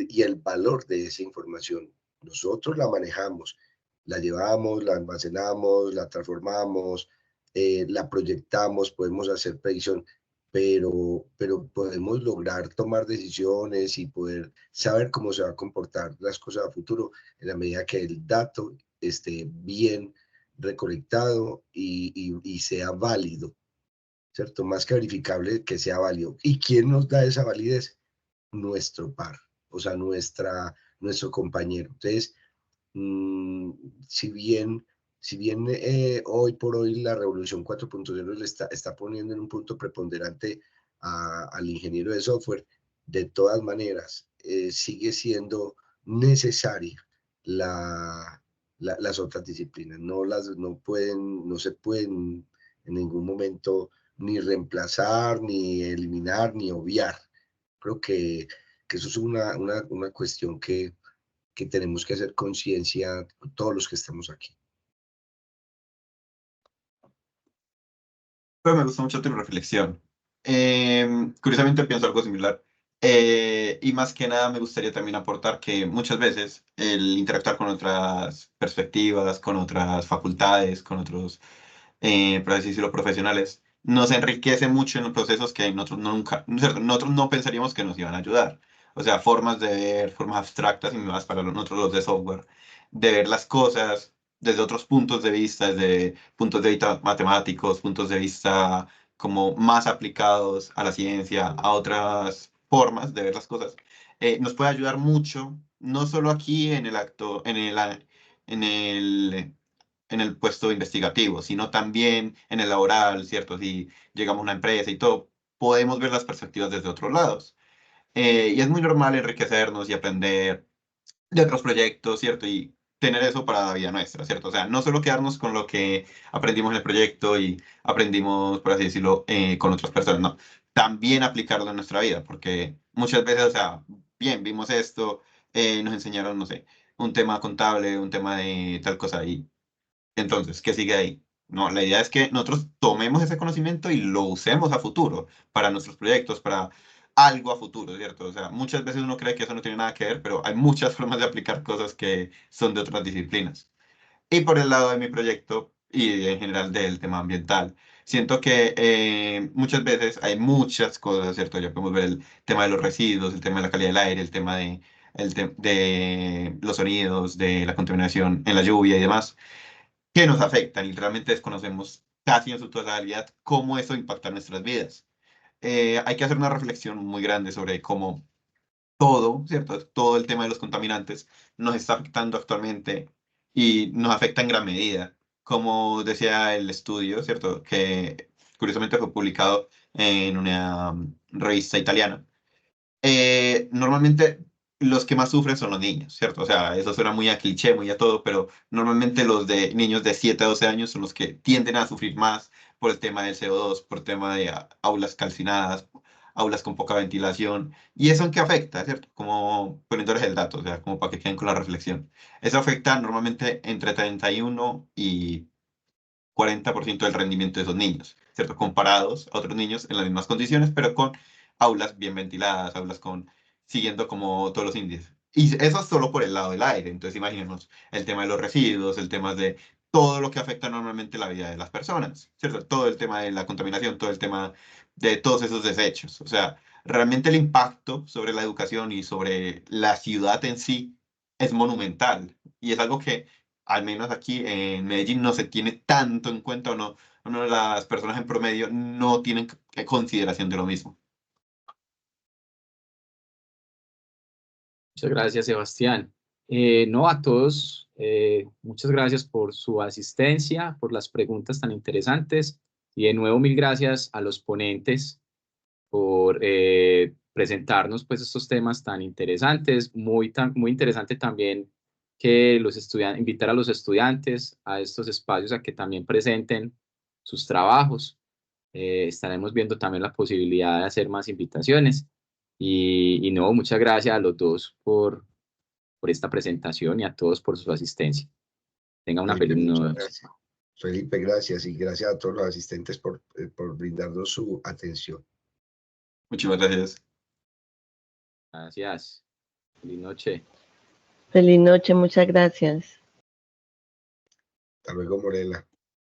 y el valor de esa información. Nosotros la manejamos, la llevamos, la almacenamos, la transformamos, la proyectamos, podemos hacer predicción, pero podemos lograr tomar decisiones y poder saber cómo se va a comportar las cosas a futuro en la medida que el dato esté bien recolectado y sea válido, ¿cierto? Más que verificable, que sea válido. ¿Y quién nos da esa validez? Nuestro par, o sea, nuestro compañero. Entonces, si bien hoy por hoy la revolución 4.0 le está poniendo en un punto preponderante al ingeniero de software, de todas maneras, sigue siendo necesaria las otras disciplinas. No se pueden en ningún momento ni reemplazar, ni eliminar, ni obviar. Creo que eso es una cuestión que tenemos que hacer conciencia todos los que estamos aquí. Pero me gusta mucho tu reflexión. Curiosamente pienso algo similar. Y más que nada me gustaría también aportar que muchas veces el interactuar con otras perspectivas, con otras facultades, con otros, por así decirlo, profesionales, nos enriquece mucho en los procesos que nosotros nosotros no pensaríamos que nos iban a ayudar. O sea, formas de ver, formas abstractas y más para nosotros los de software, de ver las cosas desde otros puntos de vista, desde puntos de vista matemáticos, puntos de vista como más aplicados a la ciencia, a otras formas de ver las cosas, nos puede ayudar mucho, no solo aquí en el acto, en el puesto investigativo, sino también en el laboral, ¿cierto? Si llegamos a una empresa y todo, podemos ver las perspectivas desde otros lados. Y es muy normal enriquecernos y aprender de otros proyectos, ¿cierto? Y tener eso para la vida nuestra, ¿cierto? O sea, no solo quedarnos con lo que aprendimos en el proyecto y aprendimos, por así decirlo, con otras personas, no. También aplicarlo en nuestra vida, porque muchas veces, o sea, bien, vimos esto, nos enseñaron, no sé, un tema contable, un tema de tal cosa, y entonces, ¿qué sigue ahí? No, la idea es que nosotros tomemos ese conocimiento y lo usemos a futuro, para nuestros proyectos, para algo a futuro, ¿cierto? O sea, muchas veces uno cree que eso no tiene nada que ver, pero hay muchas formas de aplicar cosas que son de otras disciplinas. Y por el lado de mi proyecto y en general del tema ambiental, siento que muchas veces hay muchas cosas, ¿cierto? Ya podemos ver el tema de los residuos, el tema de la calidad del aire, el tema de los sonidos, de la contaminación en la lluvia y demás que nos afectan y realmente desconocemos casi en su totalidad cómo eso impacta nuestras vidas. Hay que hacer una reflexión muy grande sobre cómo todo, ¿cierto? Todo el tema de los contaminantes nos está afectando actualmente y nos afecta en gran medida. Como decía el estudio, ¿cierto? Que curiosamente fue publicado en una revista italiana. Normalmente los que más sufren son los niños, ¿cierto? O sea, eso suena muy a cliché, muy a todo, pero normalmente los de niños de 7 a 12 años son los que tienden a sufrir más por el tema del CO2, por el tema de aulas calcinadas, aulas con poca ventilación. ¿Y eso en qué afecta, cierto? Como poniéndoles el dato, o sea, como para que queden con la reflexión. Eso afecta normalmente entre 31 y 40% del rendimiento de esos niños, ¿cierto? Comparados a otros niños en las mismas condiciones, pero con aulas bien ventiladas, aulas siguiendo como todos los índices. Y eso es solo por el lado del aire. Entonces, imaginemos el tema de los residuos, el tema de todo lo que afecta normalmente la vida de las personas, ¿cierto? Todo el tema de la contaminación, todo el tema de todos esos desechos. O sea, realmente el impacto sobre la educación y sobre la ciudad en sí es monumental. Y es algo que al menos aquí en Medellín no se tiene tanto en cuenta o no las personas en promedio no tienen consideración de lo mismo. Muchas gracias, Sebastián. No, a todos, muchas gracias por su asistencia, por las preguntas tan interesantes y de nuevo mil gracias a los ponentes por presentarnos pues estos temas tan interesantes. Muy interesante también que invitar a los estudiantes a estos espacios a que también presenten sus trabajos. Estaremos viendo también la posibilidad de hacer más invitaciones. Y no, muchas gracias a los dos por esta presentación y a todos por su asistencia. Tenga una Felipe, feliz muchas noche. gracias. Felipe, gracias y gracias a todos los asistentes por brindarnos su atención. Muchísimas gracias. Gracias. Feliz noche. Feliz noche, muchas gracias. Hasta luego, Morela.